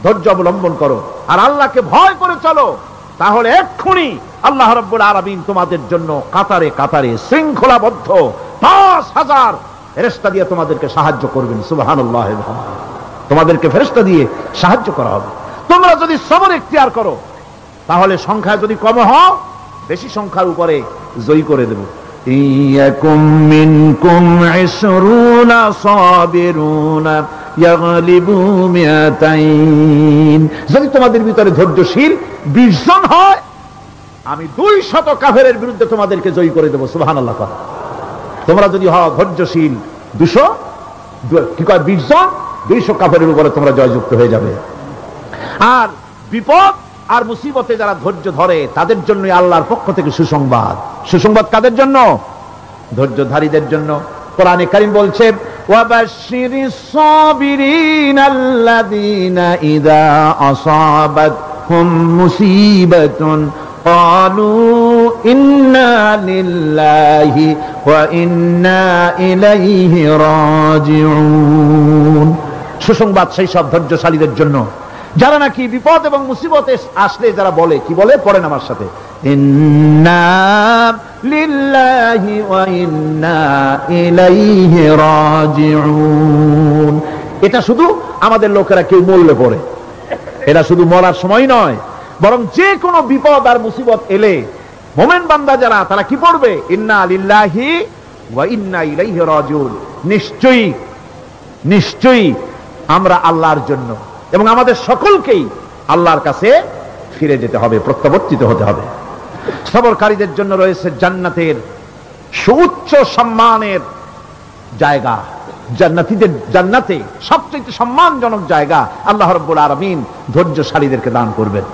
ধৈর্য অবলম্বন করো আর আল্লাহকে ভয় করে চলো, তাহলে এক্ষুনি আল্লাহ রাব্বুল আলামিন তোমাদের জন্য কাতারে কাতারে শৃঙ্খলাবদ্ধ ৫,০০০ ফেরেশতা দিয়ে তোমাদেরকে সাহায্য করবেন। সুবহানাল্লাহ। তোমাদেরকে ফেরেশতা দিয়ে সাহায্য করা হবে। তোমরা যদি সবর ইখতিয়ার করো, তাহলে সংখ্যা যদি কম হও, বেশি সংখ্যার উপরে জয়ী করে দেব। ইয়াকুম মিনকুম ২০ সাবিরুনা ইয়াগলিবু মিয়াতাইন। যদি তোমাদের ভিতরে ধৈর্যশীল ২০ জন হয়, আমি ২০০ কাফেরের বিরুদ্ধে তোমাদেরকে জয়ী করে দেব। সুবহানাল্লাহ। তোমরা যদি হও ধৈর্যশীল ২০০ জন, ২০০ কাফেরের উপরে তোমরা জয়যুক্ত হয়ে যাবে। আর বিপদ আর মুসিবতে যারা ধৈর্য ধরে, তাদের জন্য আল্লাহর পক্ষ থেকে সুসংবাদ। সুসংবাদ কাদের জন্য? ধৈর্যধারীদের জন্য। কোরআনে কারীম বলছে, ওয়াবাশশিরিস সাবিরিনাল্লাযীনা ইযা আসাবাতহুম মুসিবাতুন ক্বালু ইন্না লিল্লাহি ওয়া ইন্না ইলাইহি রাজিউন। সুসংবাদ সেই সব ধৈর্যশালীদের জন্য যারা নাকি বিপদ এবং মুসিবতে আসলে যারা বলে, কি বলে? পড়েন আমার সাথে, ইন্না লিল্লাহি ওয়া ইন্না ইলাইহি রাজিউন। এটা শুধু আমাদের লোকেরা কেউ বললে পড়ে, এটা শুধু মরার সময় নয়, বরং যে কোনো বিপদ আর মুসিবত এলে মোমেন বান্দা যারা, তারা কি পড়বে? ইন্না লিল্লাহি ওয়া ইন্না ইলাইহি রাজিউন, নিশ্চয়ই নিশ্চয়ই আমরা আল্লাহর জন্য এবং আমাদের সকলকেই আল্লাহর কাছে ফিরে যেতে হবে, প্রত্যাবর্তিত হতে হবে। সবরকারীদের জন্য রয়েছে জান্নাতের সুউচ্চ সম্মানের জায়গা। জান্নাতীদের জান্নাতে সবচেয়ে সম্মানজনক জায়গা আল্লাহ রাব্বুল আলামিন ধৈর্যশালীদেরকে দান করবেন।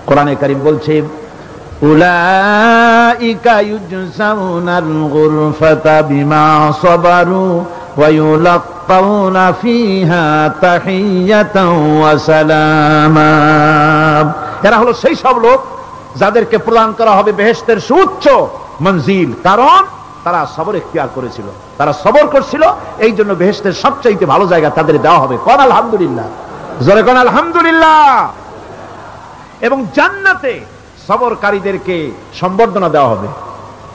কোরআনে কারীম বলছে, উলাইকা ইউজসাউনাল গুরফাতা বিমা সাবারু ওয়া ইউলাক্কাউনা ফিহা তাহিয়াতাও ওয়া সালামা। এরা হলো সেই সব লোক যাদেরকে প্রদান করা হবে বেহেশতের সুউচ্চ মঞ্জিল, কারণ তারা সবর ইখতিয়ার করেছিল, তারা সবর করছিল, এই জন্য বেহেশতের সবচাইতে ভালো জায়গা তাদের দেওয়া হবে। কোন আলহামদুলিল্লাহ, জোরে কোন আলহামদুলিল্লাহ। এবং জান্নাতে সবরকারীদেরকে সম্বর্ধনা দেওয়া হবে,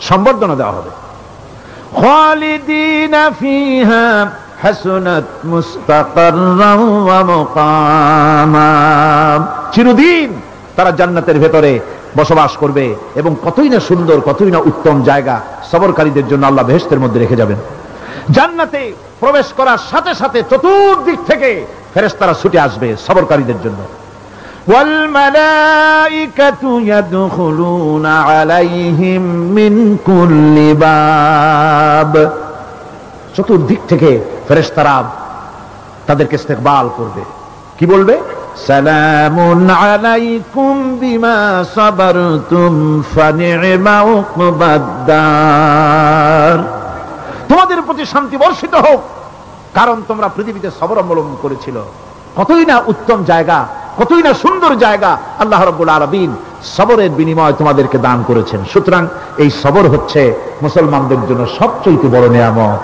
সম্বর্ধনা দেওয়া হবে। খালিদিনা ফিহা হাসুনাত মুস্তাকাররান ওয়া মুকামা। চিরদিন তারা জান্নাতের ভেতরে বসবাস করবে এবং কতই না সুন্দর, কতই না উত্তম জায়গা সবরকারীদের জন্য আল্লাহ বেহেশতের মধ্যে রেখে যাবেন। জান্নাতে প্রবেশ করার সাথে সাথে চতুর্দিক থেকে ফেরেশতারা ছুটে আসবে সবরকারীদের জন্য। ওয়াল মালাইকাতু ইয়াদখুলুনা আলাইহিম মিন কুল্লি বাব। চতুর্দিক থেকে ফেরেশতারা তাদেরকে ইস্তেকবাল করবে, কি বলবে? সালামুন আলাইকুম বিমা সাবারতুম ফানি'মা উকবাদ-দার। তোমাদের প্রতি শান্তি বর্ষিত হোক, কারণ তোমরা পৃথিবীতে সবর অবলম্বন করেছিল। কতই না উত্তম জায়গা, কতই না সুন্দর জায়গা আল্লাহ রাব্বুল আলামিন সবরের বিনিময়ে তোমাদেরকে দান করেছেন। সুতরাং এই সবর হচ্ছে মুসলমানদের জন্য সবচেয়ে বড় নিয়ামত।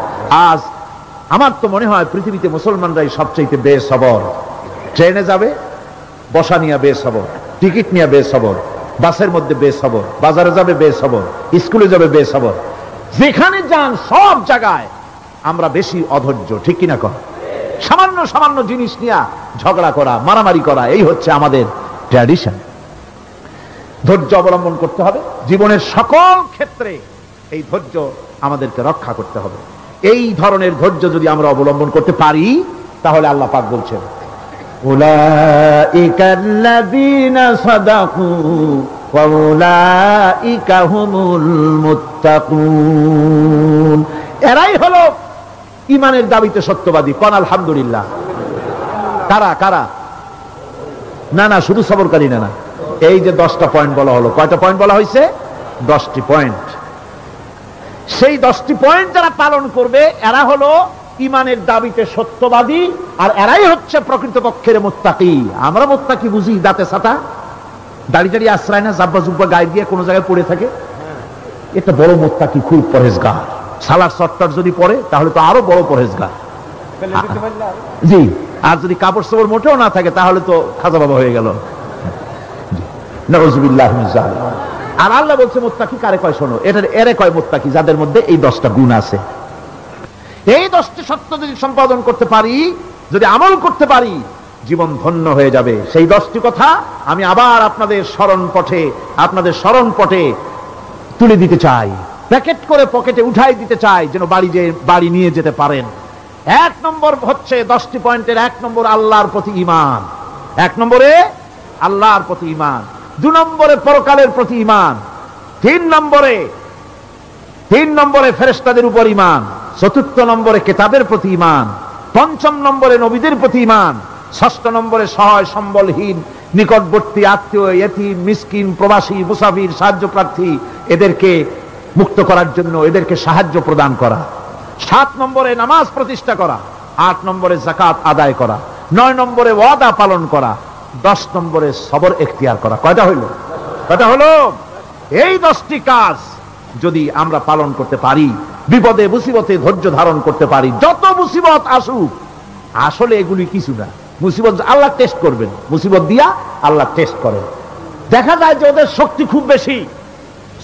আজ আমার তো মনে হয় পৃথিবীতে মুসলমানরাই সবচেয়ে বেসবর। ট্রেনে যাবে, বসা নিয়ে বেসবর, টিকিট নিয়ে বেসবর, বাসের মধ্যে বেসবর, বাজারে যাবে বেসবর, স্কুলে যাবে বেসবর, যেখানে যান সব জায়গায় আমরা বেশি অধৈর্য, ঠিক কিনা কর? সামান্য সামান্য জিনিস নিয়ে ঝগড়া করা, মারামারি করা, এই হচ্ছে আমাদের ট্র্যাডিশন। ধৈর্য অবলম্বন করতে হবে জীবনের সকল ক্ষেত্রে, এই ধৈর্য আমাদেরকে রক্ষা করতে হবে। এই ধরনের ধৈর্য যদি আমরা অবলম্বন করতে পারি, তাহলে আল্লাহ পাক বলছেন, উলাইকাল্লাযীনা সাদাকু ওয়া উলাইকা হুমুল মুত্তাকুন। এরাই হলো ঈমানের দাবিতে সত্যবাদী। কোন আলহামদুলিল্লাহ। কারা কারা? না না, শুধু সবরকারী না, এই যে 10টা পয়েন্ট বলা হলো, কয়টা পয়েন্ট বলা হয়েছে? 10টি পয়েন্ট। সেই 10টি পয়েন্ট যারা পালন করবে এরা হলো ঈমানের দাবিতে সত্যবাদী, আর এরাই হচ্ছে প্রকৃতপক্ষের মুত্তাকি। আমরা মুত্তাকি বুঝি দাঁতে ছাতা, দাড়ি দাড়ি আশ্রয় না, জাব্বা জুব্বা গায়ে দিয়ে কোনো জায়গায় পড়ে থাকে, এটা বড় মুত্তাকি, খুব পরহেজগার। সালার সট্টর যদি পড়ে তাহলে তো আরো বড় পরহেজগার। জি, আর যদি কাপড় চোপড় মোটেও না থাকে তাহলে তো খাজা বাবা হয়ে গেল। নাউযুবিল্লাহ মিন যালিক। আর আল্লাহ বলছে মুত্তাকি কারে কয় শোনো, এরে কয় মুত্তাকি যাদের মধ্যে এই 10টা গুণ আছে। এই 10টি সত্য যদি সম্পাদন করতে পারি, যদি আমল করতে পারি, জীবন ধন্য হয়ে যাবে। সেই 10টি কথা আমি আবার আপনাদের স্মরণ পটে তুলে দিতে চাই, প্যাকেট করে পকেটে উঠাই দিতে চাই, যেন বাড়ি নিয়ে যেতে পারেন। 1 নম্বর হচ্ছে 10টি পয়েন্টের 1 নম্বর আল্লাহর প্রতি ঈমান। 1 নম্বরে আল্লাহর প্রতি ঈমান, 2 নম্বরে পরকালের প্রতি ঈমান, 3 নম্বরে ফেরেশতাদের উপর ঈমান, 4র্থ নম্বরে কিতাবের প্রতি ঈমান, 5ম নম্বরে নবীদের প্রতি ঈমান, 6ষ্ঠ নম্বরে সহায় সম্বলহীন নিকটবর্তী আত্মীয়, ইয়েতিম, মিসকিন, প্রবাসী, মুসাফির, সাহায্য প্রার্থী, এদেরকে মুক্ত করার জন্য এদেরকে সাহায্য প্রদান করা, 7 নম্বরে নামাজ প্রতিষ্ঠা করা, 8 নম্বরে যাকাত আদায় করা, 9 নম্বরে ওয়াদা পালন করা, 10 নম্বরে সবর এখতিয়ার করা। কয়টা হইল? এই 10টি কাজ যদি আমরা পালন করতে পারি, বিপদে মুসিবতে ধৈর্য ধারণ করতে পারি, যত মুসিবত আসুক, আসলে এগুলি কিছু না। মুসিবত আল্লাহ টেস্ট করবেন, মুসিবত দিয়া আল্লাহ টেস্ট করেন। দেখা যায় যে ওদের শক্তি খুব বেশি,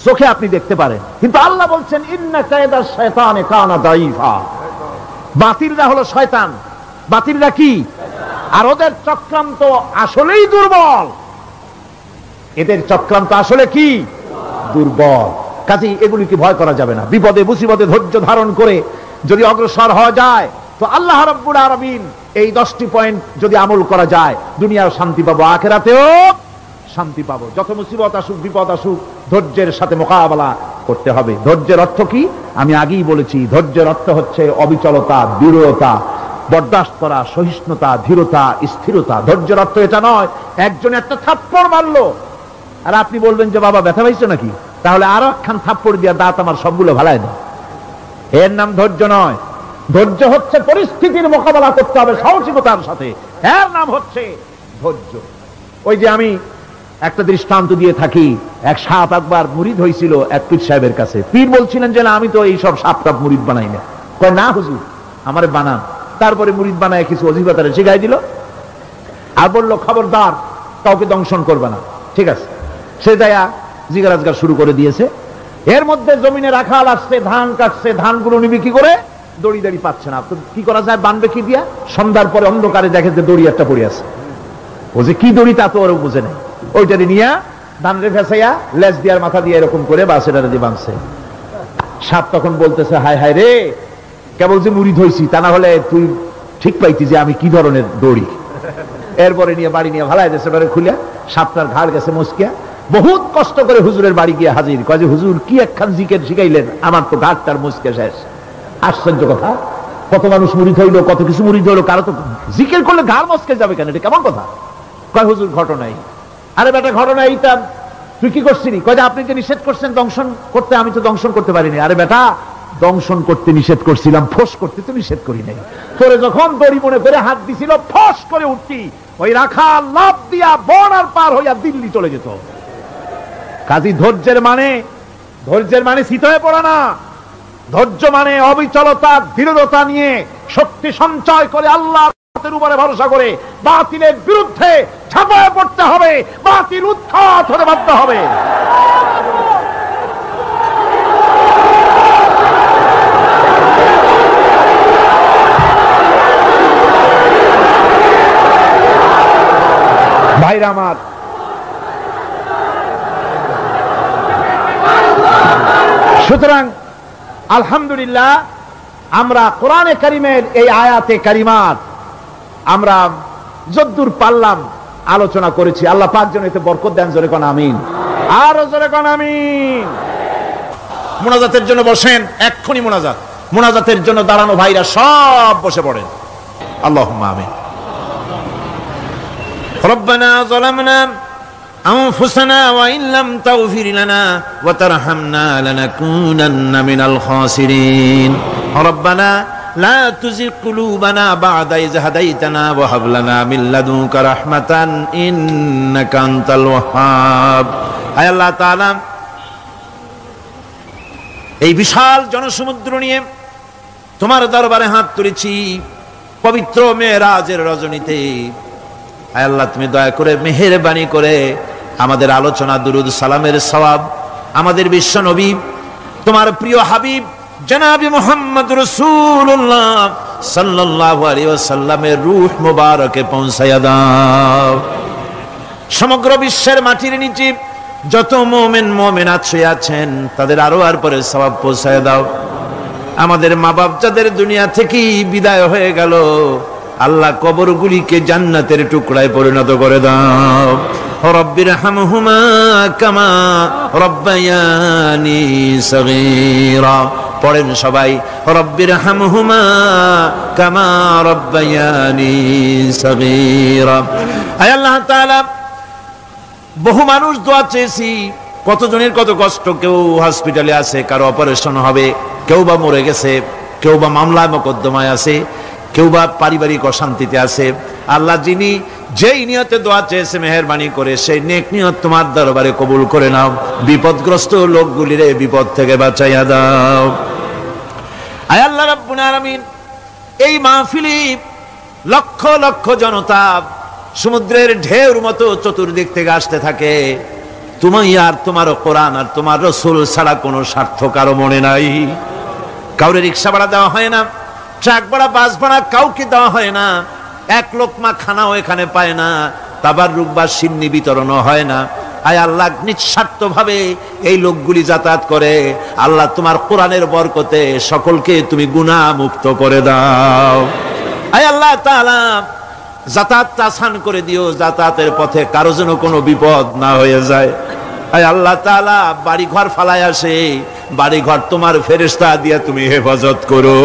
চোখে আপনি দেখতে পারেন, কিন্তু আল্লাহ বলছেন ইন্না কায়দা শায়তানে কানা দাঈফা। বাতিলরা হলো শয়তান, বাতিলরা কি? আর ওদের চক্রান্ত আসলেই দুর্বল। এদের চক্রান্ত আসলে কি? দুর্বল। কাজেই এগুলিকে ভয় করা যাবে না। বিপদে মুসিবতে ধৈর্য ধারণ করে যদি অগ্রসর হওয়া যায় তো আল্লাহ রাব্বুল আলামিন এই 10টি পয়েন্ট যদি আমল করা যায় দুনিয়াও শান্তি পাবো, আখিরাতেও শান্তি পাবো। যত মুসিবত আসুক বিপদ আসুক ধৈর্যের সাথে মোকাবেলা করতে হবে। ধৈর্যের অর্থ কি আমি আগেই বলেছি, ধৈর্যের অর্থ হচ্ছে অবিচলতা, দৃঢ়তা, বরদাস্ত করা, সহিষ্ণুতা, ধীরতা, স্থিরতা। ধৈর্যের অর্থ এটা নয় একজন একটা থাপ্পড় মারলো আর আপনি বলবেন যে বাবা ব্যথা পাইছো নাকি, তাহলে আরো একখান থাপ্পড় দিয়া দাঁত আমার সবগুলো ভালাই না, এর নাম ধৈর্য নয়। ধৈর্য হচ্ছে পরিস্থিতির মোকাবেলা করতে হবে সাহসিকতার সাথে, এর নাম হচ্ছে ধৈর্য। ওই যে আমি একটা দৃষ্টান্ত দিয়ে থাকি, এক সাপ একবার মুরিদ হয়েছিল এক পীর সাহেবের কাছে। পীর বলছিলেন যে না আমি তো এইসব সাপ টাপ মুরিদ বানাই না। কয় না হুজুর আমারে বানান। তারপরে মুরিদ বানায় কিছু অজিফাতারে শিখাই দিল আর বললো খবরদার কাউকে দংশন করবে না। ঠিক আছে, সে যায়া জিগারাজগার শুরু করে দিয়েছে। এর মধ্যে জমিনে রাখাল আসছে, ধান কাটছে, ধানগুলো নিবি কি করে, দড়ি দাড়ি পাচ্ছে না, তো কি করা যায়, বানবে কি দিয়া? সন্ধ্যার পরে অন্ধকারে দেখে যে দড়ি একটা পড়ে আছে, ও যে কি দড়ি তা তো ওর বুঝে নেই, ওইটারে নিয়ে ধানরে ফেসাইয়া লেজ দিয়ার মাথা দিয়ে এরকম করে বাসেটারে দিয়ে বাঁধছে। সাপ তখন বলতেছে হায় হায় রে, কেবল যে মুরিদ হইছি তা না হলে তুই ঠিক পাইতি যে আমি কি ধরনের দড়ি। এরপরে নিয়ে বাড়ি নিয়ে ভালাই দেশে খুলে সাপটার ঘাড় গেছে মস্কিয়া। বহুত কষ্ট করে হুজুরের বাড়ি গিয়ে হাজির, কয় যে হুজুর কি একখান জিকের শিখাইলেন, আমার তো ঘাটটার মুসকে শেষ। আশ্চর্য কথা, কত মানুষ মুরিদ হইলো, কত কিছু মুরিদ হইলো, কারো তো জিকের করলে ঘাড় মস্কে যাবে কেন, এটা কেমন কথা? কয় হুজুর ঘটনাই। আরে বেটা ঘটনা এইটা, তুই কি করছিলি? কয় যে আপনি যে নিষেধ করছেন দংশন করতে, আমি তো দংশন করতে পারিনি। আরে বেটা দংশন করতে নিষেধ করছিলাম, ফোঁস করতে তো নিষেধ করি নাই। তোরে যখন দড়ি মনে করে হাত দিছিল ফোঁস করে উঠতি, ওই রাখা লাভ দিয়া বর্ডার পার হইয়া দিল্লি চলে যেত। কাজী ধৈর্যের মানে শীত হয়ে পড়া না। ধৈর্য মানে অবিচলতা, দৃঢ়তা নিয়ে শক্তি সঞ্চয় করে আল্লাহর উপরে ভরসা করে বাতিলের বিরুদ্ধে ঝাঁপায় পড়তে হবে, বাতিল উৎখাত হতে বাধ্য হবে। ভাইরা আমার, সুতরাং আলহামদুলিল্লাহ আমরা কোরআনে কারিমের এই আয়াতে কারিমাত আমরা যদ্দূর পারলাম আলোচনা করেছি। আল্লাহ পাক যেন এতে বরকত দেন, জোরে কোন আমিন, আরো জোরে কোন আমিন। মুনাজাতের জন্য বসেন, এক্ষুনি মুনাজাতের জন্য দাঁড়ানো ভাইরা সব বসে পড়েন। আল্লাহুম্মা আমিন। রব্বানা যালামনা أنفسنا وإن لم تغفر لنا وترحمنا لنكونن من الخاسرين ربنا لا تزغ قلوبنا بعد إذ هديتنا وهب لنا من لدنك رحمة إنك أنت الوهاب। আয় আল্লাহ তাআলা, এই বিশাল জনসমুদ্র নিয়ে তোমার দরবারে হাত তুলেছি পবিত্র মেরাজের রজনীতে। আয় আল্লাহ, তুমি দয়া করে মেহেরবানি করে আমাদের আলোচনা দুরুদ সালামের সওয়াব আমাদের বিশ্ব নবী তোমার প্রিয় হাবিব জনাবে মুহাম্মদ রাসূলুল্লাহ সাল্লাল্লাহু আলাইহি ওয়াসাল্লামের রূহ মুবারকে পৌঁছায়া দাও। সমগ্র বিশ্বের মাটির নিচে যত মুমিন মুমিনাত শুয়ে আছেন তাদের আরো আর পরে সওয়াব পৌঁছায়া দাও। আমাদের মা বাপ যাদের দুনিয়া থেকে বিদায় হয়ে গেল, আল্লাহ কবরগুলিকে জান্নাতের টুকরায় পরিণত করে দাও। রব্বিরহামহুমা কামা রব্বায়ানি সগীরা। পড়েন সবাই, রব্বিরহামহুমা কামা রব্বায়ানি সগীরা। আয় আল্লাহ তাআলা, বহু মানুষ দোয়া চেয়েছি, কতজনের কত কষ্ট, কেউ হসপিটালে আছে, কারো অপারেশন হবে, কেউ বা মরে গেছে, কেউ বা মামলায় মোকদ্দমায় আছে, কেউ বা পারিবারিক অশান্তিতে আছে। আল্লাহ যিনি যেই নিয়তে দোয়া চেয়েছে মেহেরবানি করে সেই নেক নিয়ত তোমার দরবারে কবুল করে নাও। বিপদগ্রস্ত লোকগুলিরে বিপদ থেকে বাঁচাইয়া দাও। আয় আল্লাহ রাব্বুল আলামিন, এই মাহফিলে লক্ষ লক্ষ জনতা সমুদ্রের ঢেউর মতো চতুর্দিক থেকে আসতে থাকে। তুমি আর তোমার কোরআন আর তোমার রাসূল ছাড়া কোনো স্বার্থ কারো মনে নাই। কাউরে রিকশা ভাড়া দেওয়া হয় না, ট্রাক ভাড়া, বাস ভাড়া কাউকে দেওয়া হয় না, এক লোকমা খানাও এখানে পায় না, তাবাররুক বা সিন্নি বিতরণও হয় না। আয় আল্লাহ নিঃস্বার্থ ভাবে এই লোকগুলি যাতায়াত করে, আল্লাহ তোমার কোরআনের বরকতে সকলকে তুমি গুনাহ মুক্ত করে দাও। আয় আল্লাহ তাআলা যাতায়াতটা আসান করে দিও, যাতায়াতের পথে কারো যেন কোনো বিপদ না হয়ে যায়। আয় আল্লাহ তাআলা বাড়ি ঘর ফালায় আসে, বাড়ি ঘর তোমার ফেরেশতা দিয়ে তুমি হেফাজত করো।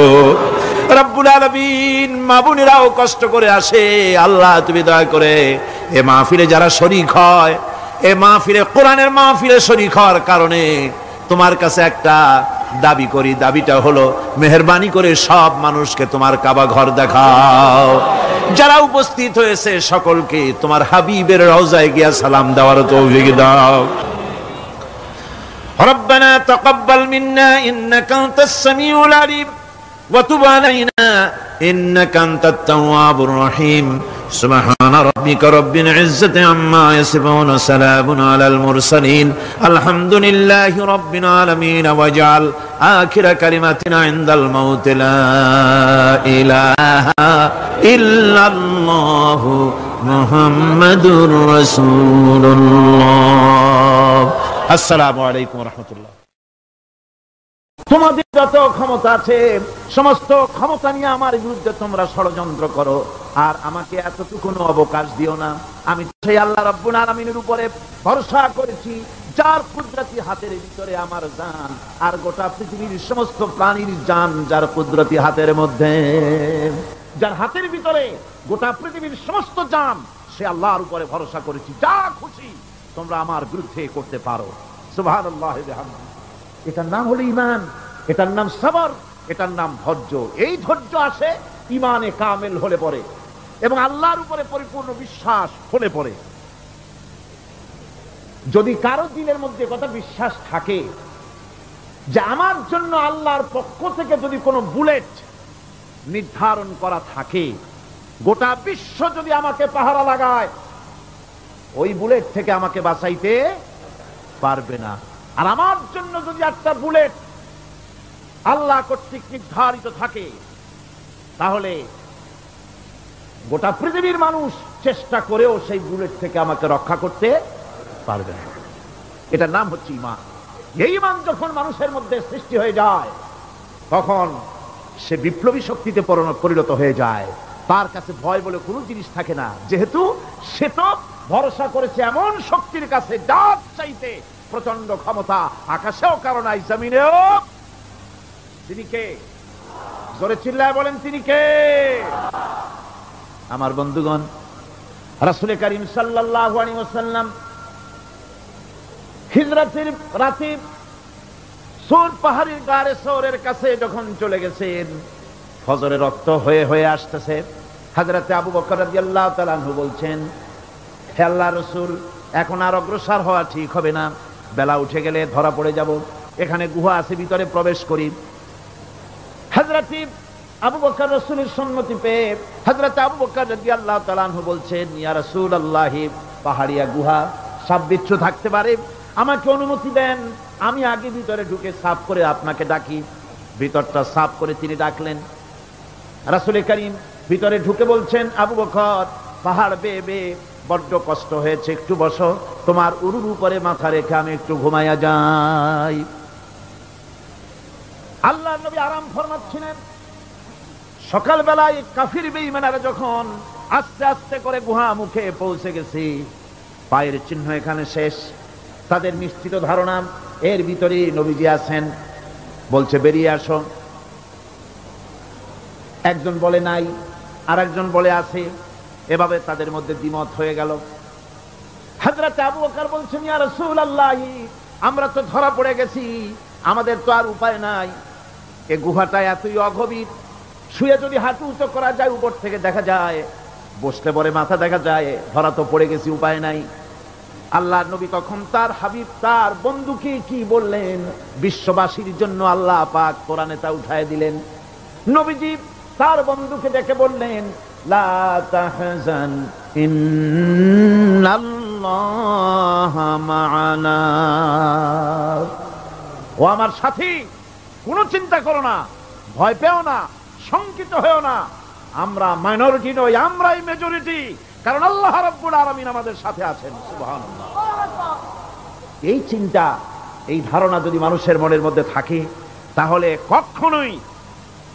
রব্বুল আলামিন মা বোনেরাও কষ্ট করে আসে, আল্লাহ তুমি দয়া করে এ মাহফিলে যারা শরীক হয়, এ মাহফিলে কোরআনের মাহফিলে শরীক হওয়ার কারণে তোমার কাছে একটা দাবি করি, দাবিটা হলো মেহেরবানি করে সব মানুষকে তোমার কাবা ঘর দেখাও। যারা উপস্থিত হয়েছে সকলকে তোমার হাবিবের রওজায় গিয়া সালাম দেওয়ার তৌফিক দাও। রব্বানা তাকাব্বাল মিন্না ইন্নাকা আনতাস সামিউল আলিম ওয়া তুব আলাইনা ইন্নাকা আনতাত তাওয়াবুর রহিম। সুবহান রাব্বিকা রাব্বিল ইজ্জাতি আম্মা ইয়াসিফুন ওয়া সালামুন আলাল মুরসালিন আলহামদুলিল্লাহি রাব্বিল আলামিন। ওয়াজআল আখিরা কালিমাতিনা ইনদাল মাউত লা ইলাহা ইল্লাল্লাহু মুহাম্মাদুর রাসূলুল্লাহ। আসসালামু আলাইকুম ওয়া রাহমাতুল্লাহ। তোমাদের যত ক্ষমতা আছে সমস্ত ক্ষমতা নিয়ে আমার বিরুদ্ধে তোমরা ষড়যন্ত্র করো, আর আমাকে এতটুকু অবকাশ দিও না। আমি সেই আল্লাহ রাব্বুল আলামিনের উপরে ভরসা করেছি, যার কুদরতি হাতের ভিতরে আমার জান, আর গোটা পৃথিবীর সমস্ত প্রাণীর জান যার কুদরতি হাতের মধ্যে, যার হাতের ভিতরে গোটা পৃথিবীর সমস্ত জান, সে আল্লাহর উপরে ভরসা করেছি। যা খুশি তোমরা আমার বিরুদ্ধে করতে পারো। সুবহানাল্লাহি ওয়া বিহামদিহি। এটার নাম হলো ঈমান, এটার নাম সবর, এটার নাম ধৈর্য। এই ধৈর্য আসে ঈমানে কামেল হলে পরে এবং আল্লাহর উপরে পরিপূর্ণ বিশ্বাস হলে পরে। যদি কারো দিলের মধ্যে কথা বিশ্বাস থাকে যে আমার জন্য আল্লাহর পক্ষ থেকে যদি কোনো বুলেট নির্ধারণ করা থাকে, গোটা বিশ্ব যদি আমাকে পাহারা লাগায়, ওই বুলেট থেকে আমাকে বাঁচাইতে পারবে না। আর আমার জন্য যদি একটা বুলেট আল্লাহ কর্তৃক নির্ধারিত থাকে, তাহলে গোটা পৃথিবীর মানুষ চেষ্টা করেও সেই বুলেট থেকে আমাকে রক্ষা করতে পারবে না। এটার নাম হচ্ছে ঈমান। এই ঈমান যখন মানুষের মধ্যে সৃষ্টি হয়ে যায়, তখন সে বিপ্লবী শক্তিতে পরিণত হয়ে যায়। তার কাছে ভয় বলে কোনো জিনিস থাকে না, যেহেতু সে তো ভরসা করেছে এমন শক্তির কাছে যার চাইতে প্রচন্ড ক্ষমতা আকাশেও কারো নাই, জমিনেও। তিনি কে? জোরে চিল্লায় বলেন, তিনি কে? আমার বন্ধুগণ, রাসূল করিম সাল্লাল্লাহু আলাইহি ওয়াসাল্লাম হিজরতের রাতে সূর পাহাড়ের গারে সৌরের কাছে যখন চলে গেছেন, ফজরের রক্ত হয়ে হয়ে আসতেছে। হযরতে আবু বকর রাদিয়াল্লাহু তাআলা আনহু বলছেন, হে আল্লাহর রাসূল, এখন আর অগ্রসর হওয়া ঠিক হবে না, বেলা উঠে গেলে ধরা পড়ে যাব। এখানে গুহা আছে, ভিতরে প্রবেশ করি। হযরতে আবু বকর রাসূলের সম্মতি পেয়ে হযরতে আবু বকর রাদিয়াল্লাহু তাআলা আনহু বলছেন, ইয়া রাসূলুল্লাহ, পাহাড়িয়া গুহা, সাপ বিচ্ছু থাকতে পারে, আমাকে অনুমতি দেন, আমি আগে ভিতরে ঢুকে সাফ করে আপনাকে ডাকি। ভিতরটা সাফ করে তিনি ডাকলেন। রাসূল করিম ভিতরে ঢুকে বলছেন, আবু বকর, পাহাড় বেয়ে বেয়ে বড্ড কষ্ট হয়েছে, একটু বসো, তোমার উরুর উপরে মাথা রেখে আমি একটু ঘুমাইয়া যাই। আল্লাহর নবী আরাম ফরমাচ্ছিলেন। সকালবেলায় কাফির বেঈমানেরা যখন আস্তে আস্তে করে গুহা মুখে পৌঁছে গেছে, পায়ের চিহ্ন এখানে শেষ, তাদের নিশ্চিত ধারণা এর ভিতরে নবীজি আছেন। বলছে, বেরিয়ে আসো। একজন বলে নাই, আর একজন বলে আছে। এভাবে তাদের মধ্যে দ্বিমত হয়ে গেল। হযরত আবু বকর বলছেন, ইয়া রাসূলুল্লাহ, আমরা তো ধরা পড়ে গেছি, আমাদের তো আর উপায় নাই। এই গুহাটা এতই অগভীর, শুয়ে যদি হাঁটু উঁচু করা যায় উপর থেকে দেখা যায়, বসলে পরে মাথা দেখা যায়, ধরা তো পড়ে গেছি, উপায় নাই। আল্লাহর নবী তখন তার হাবিব, তার বন্ধুকে কি বললেন? বিশ্ববাসীর জন্য আল্লাহ পাক কোরআনে তা উঠায় দিলেন। নবীজি তার বন্ধুকে ডেকে বললেন, লা তাহজান ইন্নাল্লাহা মা'ানা। ও আমার সাথী, কোনো চিন্তা করো না, ভয় পেও না, শঙ্কিত হয়েও না। আমরা মাইনরিটি নই, আমরাই মেজরিটি, কারণ আল্লাহ রাব্বুল আলামিন আমাদের সাথে আছেন। সুবহানাল্লাহ। এই চিন্তা, এই ধারণা যদি মানুষের মনের মধ্যে থাকে, তাহলে কখনোই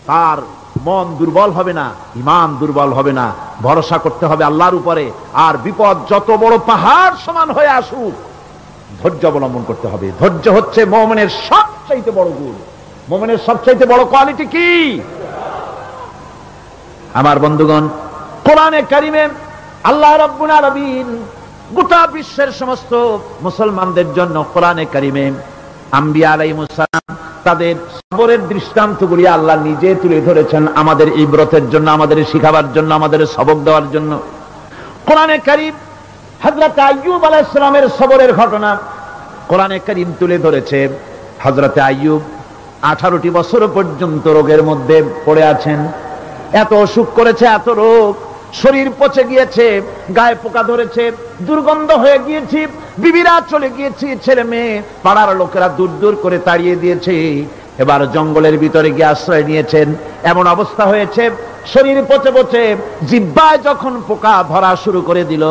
তার মন দুর্বল হবে না, ঈমান দুর্বল হবে না। ভরসা করতে হবে আল্লাহর উপরে। আর বিপদ যত বড় পাহাড় সমান হয়ে আসুক, ধৈর্য অবলম্বন করতে হবে। ধৈর্য হচ্ছে মুমিনের সবচাইতে বড় গুণ। মুমিনের সবচাইতে বড় কোয়ালিটি কি? আমার বন্ধুগণ, কোরআনে কারিমে আল্লাহ রাব্বুল আলামিন গোটা বিশ্বের সমস্ত মুসলমানদের জন্য কোরআনে কারিমে আম্বিয়া আলাইহিস সালাম তাদের সবরের দৃষ্টান্তগুলি আল্লাহ নিজে তুলে ধরেছেন আমাদের ইবরতের জন্য, আমাদের শিখাবার জন্য, আমাদের সবক দেওয়ার জন্য। কোরআনে কারিম হযরত আইয়ুব আলাইহিস সালামের সবরের ঘটনা কোরআনে কারিম তুলে ধরেছে। হযরত আইয়ুব 18টি বছর পর্যন্ত রোগের মধ্যে পড়ে আছেন। এত অসুখ করেছে, এত রোগ, শরীর পচে গিয়েছে, গায়ে পোকা ধরেছে, দুর্গন্ধ হয়ে গিয়েছে, বিবিরা চলে গিয়েছে, ছেলে মেয়ে পাড়ার লোকেরা দূর দূর করে তাড়িয়ে দিয়েছে। এবার জঙ্গলের ভিতরে গিয়ে আশ্রয় নিয়েছেন। এমন অবস্থা হয়েছে, শরীর পচে পচে জিহ্বায় যখন পোকা ধরা শুরু করে দিল,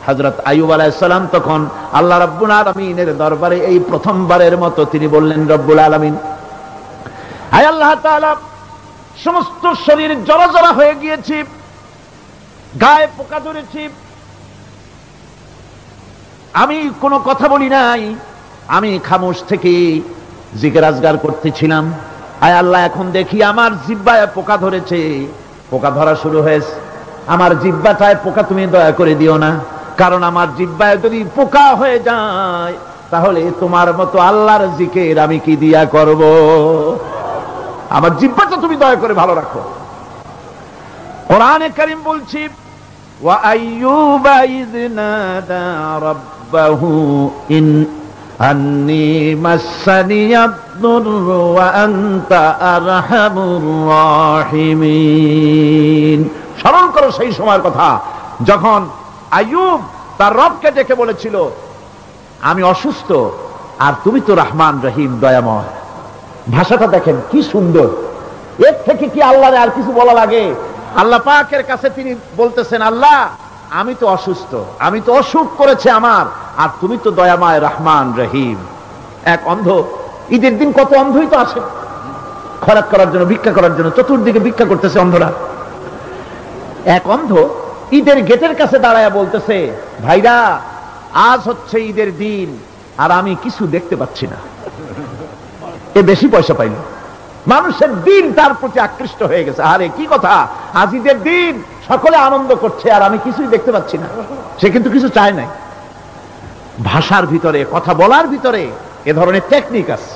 হযরত আইয়ুব আলাইহিস সালাম তখন আল্লাহ রাব্বুল আলামিনের দরবারে এই প্রথমবারের মতো তিনি বললেন, রব্বুল আলামিন, আয় আল্লাহ তাআলা, সমস্ত শরীর জড়জড়া হয়ে গিয়েছে, গায়ে পোকা ধরেছি, আমি কোনো কথা বলি নাই, আমি খামোশ থেকে জিকির আজগার করতেছিলাম। আয় আল্লাহ, এখন দেখি আমার জিহ্বায় পোকা ধরেছে, পোকা ধরা শুরু হয়েছে। আমার জিহ্বাটায় পোকা তুমি দয়া করে দিও না, কারণ আমার জিহ্বায় যদি পোকা হয়ে যায় তাহলে তোমার মতো আল্লাহর জিকির আমি কি দিয়া করব? আমার জিহ্বাটা তুমি দয়া করে ভালো রাখো। কোরআনে কারীম বলছি, ওয়া আইয়ুবা ইয নাদা রাব্বাহু ইন আন্নী মাসসানিয়াদ দুররু ওয়া আনতা আরহামুর রাহিমিন। স্মরণ করো সেই সময়ের কথা যখন আইয়ুব তার রবকে ডেকে বলেছিল, আমি অসুস্থ আর তুমি তো রহমান রহিম, দয়াময়। ভাষাটা দেখেন কি সুন্দর। এর থেকে কি আল্লাহরে আর কিছু বলা লাগে? আল্লাহ পাকের কাছে তিনি বলতেছেন, আল্লাহ আমি তো অসুস্থ, আমি তো অসুখ করেছে আমার, আর তুমি তো দয়াময় রহমান রহিম। এক অন্ধ, ঈদের দিন কত অন্ধই তো আসে খয়রাত করার জন্য, ভিক্ষা করার জন্য, চতুর্দিকে ভিক্ষা করতেছে অন্ধরা। এক অন্ধ ঈদের গেটের কাছে দাঁড়ায় বলতেছে, ভাইরা আজ হচ্ছে ঈদের দিন আর আমি কিছু দেখতে পাচ্ছি না। এ বেশি পয়সা পাইল, মানুষের দিন তার প্রতি আকৃষ্ট হয়ে গেছে। আরে কি কথা, আজ ঈদের দিন, সকলে আনন্দ করছে আর আমি কিছুই দেখতে পাচ্ছি না। সে কিন্তু কিছু চায় নাই। ভাষার ভিতরে, কথা বলার ভিতরে এ ধরনের টেকনিক আছে।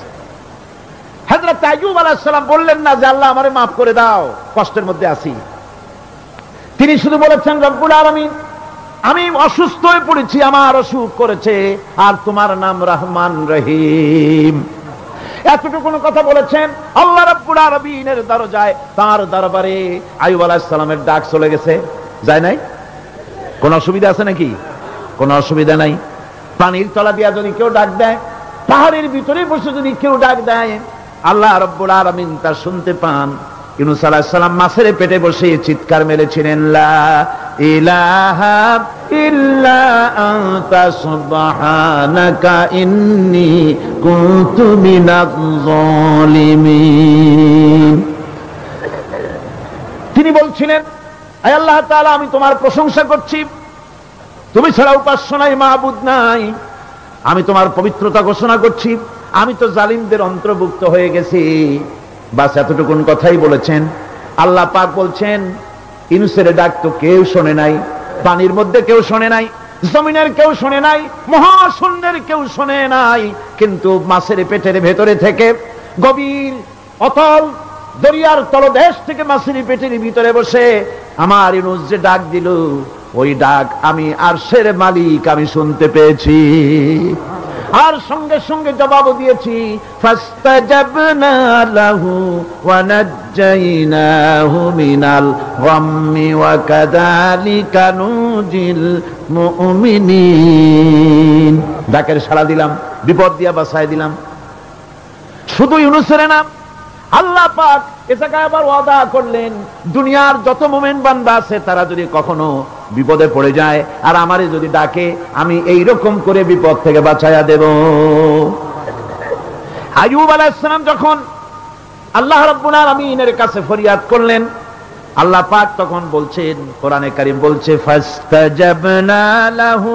হযরত আইয়ুব আলাইহিস সালাম বললেন না যে আল্লাহ আমারে মাফ করে দাও, কষ্টের মধ্যে আছি। তিনি শুধু বলেছেন, রব্বুল আলামিন, আমি অসুস্থ হয়ে পড়েছি, আমার অসুখ করেছে, আর তোমার নাম রহমান রহিম। এতটুকু কথা বলেছেন। আল্লাহ রাব্বুল আলামিনের দরজায়, তার দরবারে আইয়ুব আলাইহিস সালামের ডাক চলে গেছে। যায় নাই? কোন অসুবিধা আছে নাকি? কোন অসুবিধা নাই। পানির তলা দিয়া যদি কেউ ডাক দেয়, পাহাড়ের ভিতরে বসে যদি কেউ ডাক দেয়, আল্লাহ রাব্বুল আলামিন তা শুনতে পান। ইউনূস আলাইহিস সালাম মাছের পেটে বসে চিৎকার মেরেছিলেন, লা ইলাহা ইল্লা আনতা সুবহানাকা ইন্নী কুনতু মিনাজ জালিমিন। তিনি বলছিলেন, আয় আল্লাহ তাআলা, আমি তোমার প্রশংসা করছি, তুমি ছাড়া উপাস্য নাই, মাবুদ নাই। আমি তোমার পবিত্রতা ঘোষণা করছি, আমি তো জালিমদের অন্তর্ভুক্ত হয়ে গেছি। বাস এতটুকুন কথাই বলেছেন। আল্লাহ পাক বলছেন, ইউনূসের ডাক তো কেউ শোনে নাই, পানির মধ্যে কেউ শোনে নাই, জমিনের কেউ শোনে নাই, মহাশূন্যের কেউ শোনে নাই, কিন্তু মাছের পেটের ভেতরে থেকে, গভীর অতল দরিয়ার তলদেশ থেকে মাছের পেটের ভিতরে বসে আমার ইউনূস যে ডাক দিল, ওই ডাক আমি আরশের মালিক আমি শুনতে পেয়েছি, আর সঙ্গে সঙ্গে জবাব দিয়েছি। ফাস্তাজাবনা লাহু ওয়া নাজ্জাইনাহু মিনাল গাম্মি ওয়া কাযালিকা নুজিল মুমিনিন। ডাকের সাড়া দিলাম, বিপদ দিয়া বাঁচায় দিলাম। শুধু ইউনূসের না, আল্লাহ পাক এ জায়গায় আবার ওয়াদা করলেন, দুনিয়ার যত মুমিন বান্দা আছে তারা যদি কখনো বিপদে পড়ে যায় আর আমারে যদি ডাকে, আমি এই রকম করে বিপদ থেকে বাঁচায়া দেব। আইয়ুব আলাইহিস সালাম যখন আল্লাহ রাব্বুল আলামিনের কাছে ফরিয়াদ করলেন, আল্লাহ পাক তখন বলছেন, কোরআনে কারীম বলছে, ফাস্তাজাবনা লাহু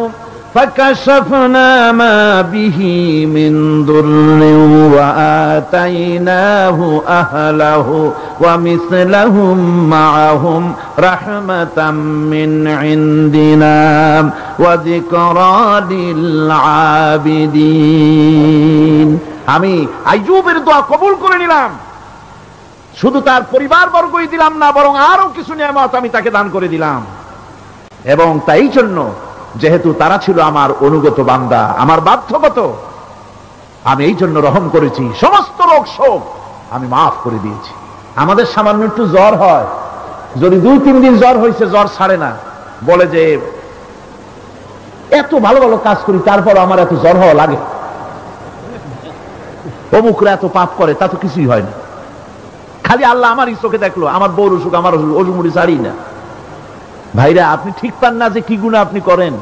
ফাকাশাফনা মা বিহি মিন দুররিন ওয়া আতাইনাহু আহলাহু ওয়া মিসলাহুম মাআহুম রাহমাতাম মিন ইনদিনা ওয়া যিকরা লিল আবিদিন। আমি আইয়ুবের দোয়া কবুল করে নিলাম, শুধু তার পরিবার বর্গই দিলাম না, বরং আরো কিছু নিয়ামত আমি তাকে দান করে দিলাম। এবং তাই জন্য যেহেতু তারা ছিল আমার অনুগত বান্দা, আমার বাধ্যগত, আমি এই জন্য রহম করেছি, সমস্ত রোগ শোক আমি মাফ করে দিয়েছি। আমাদের সামান্য একটু জ্বর হয়, যদি 2-3 দিন জ্বর হয়েছে, জ্বর ছাড়ে না, বলে যে এত ভালো ভালো কাজ করি তারপর আমার এত জ্বর হওয়া লাগে, অমুকরা এত পাপ করে, তা তো কিছুই হয় না, খালি আল্লাহ আমার চোখে দেখলো, আমার বউর অসুখ, আমার অসুখ, অসুখ মুড়ি ছাড়ি না। ভাইরা, আপনি ঠিক পান না যে কি গুনাহ আপনি করেন।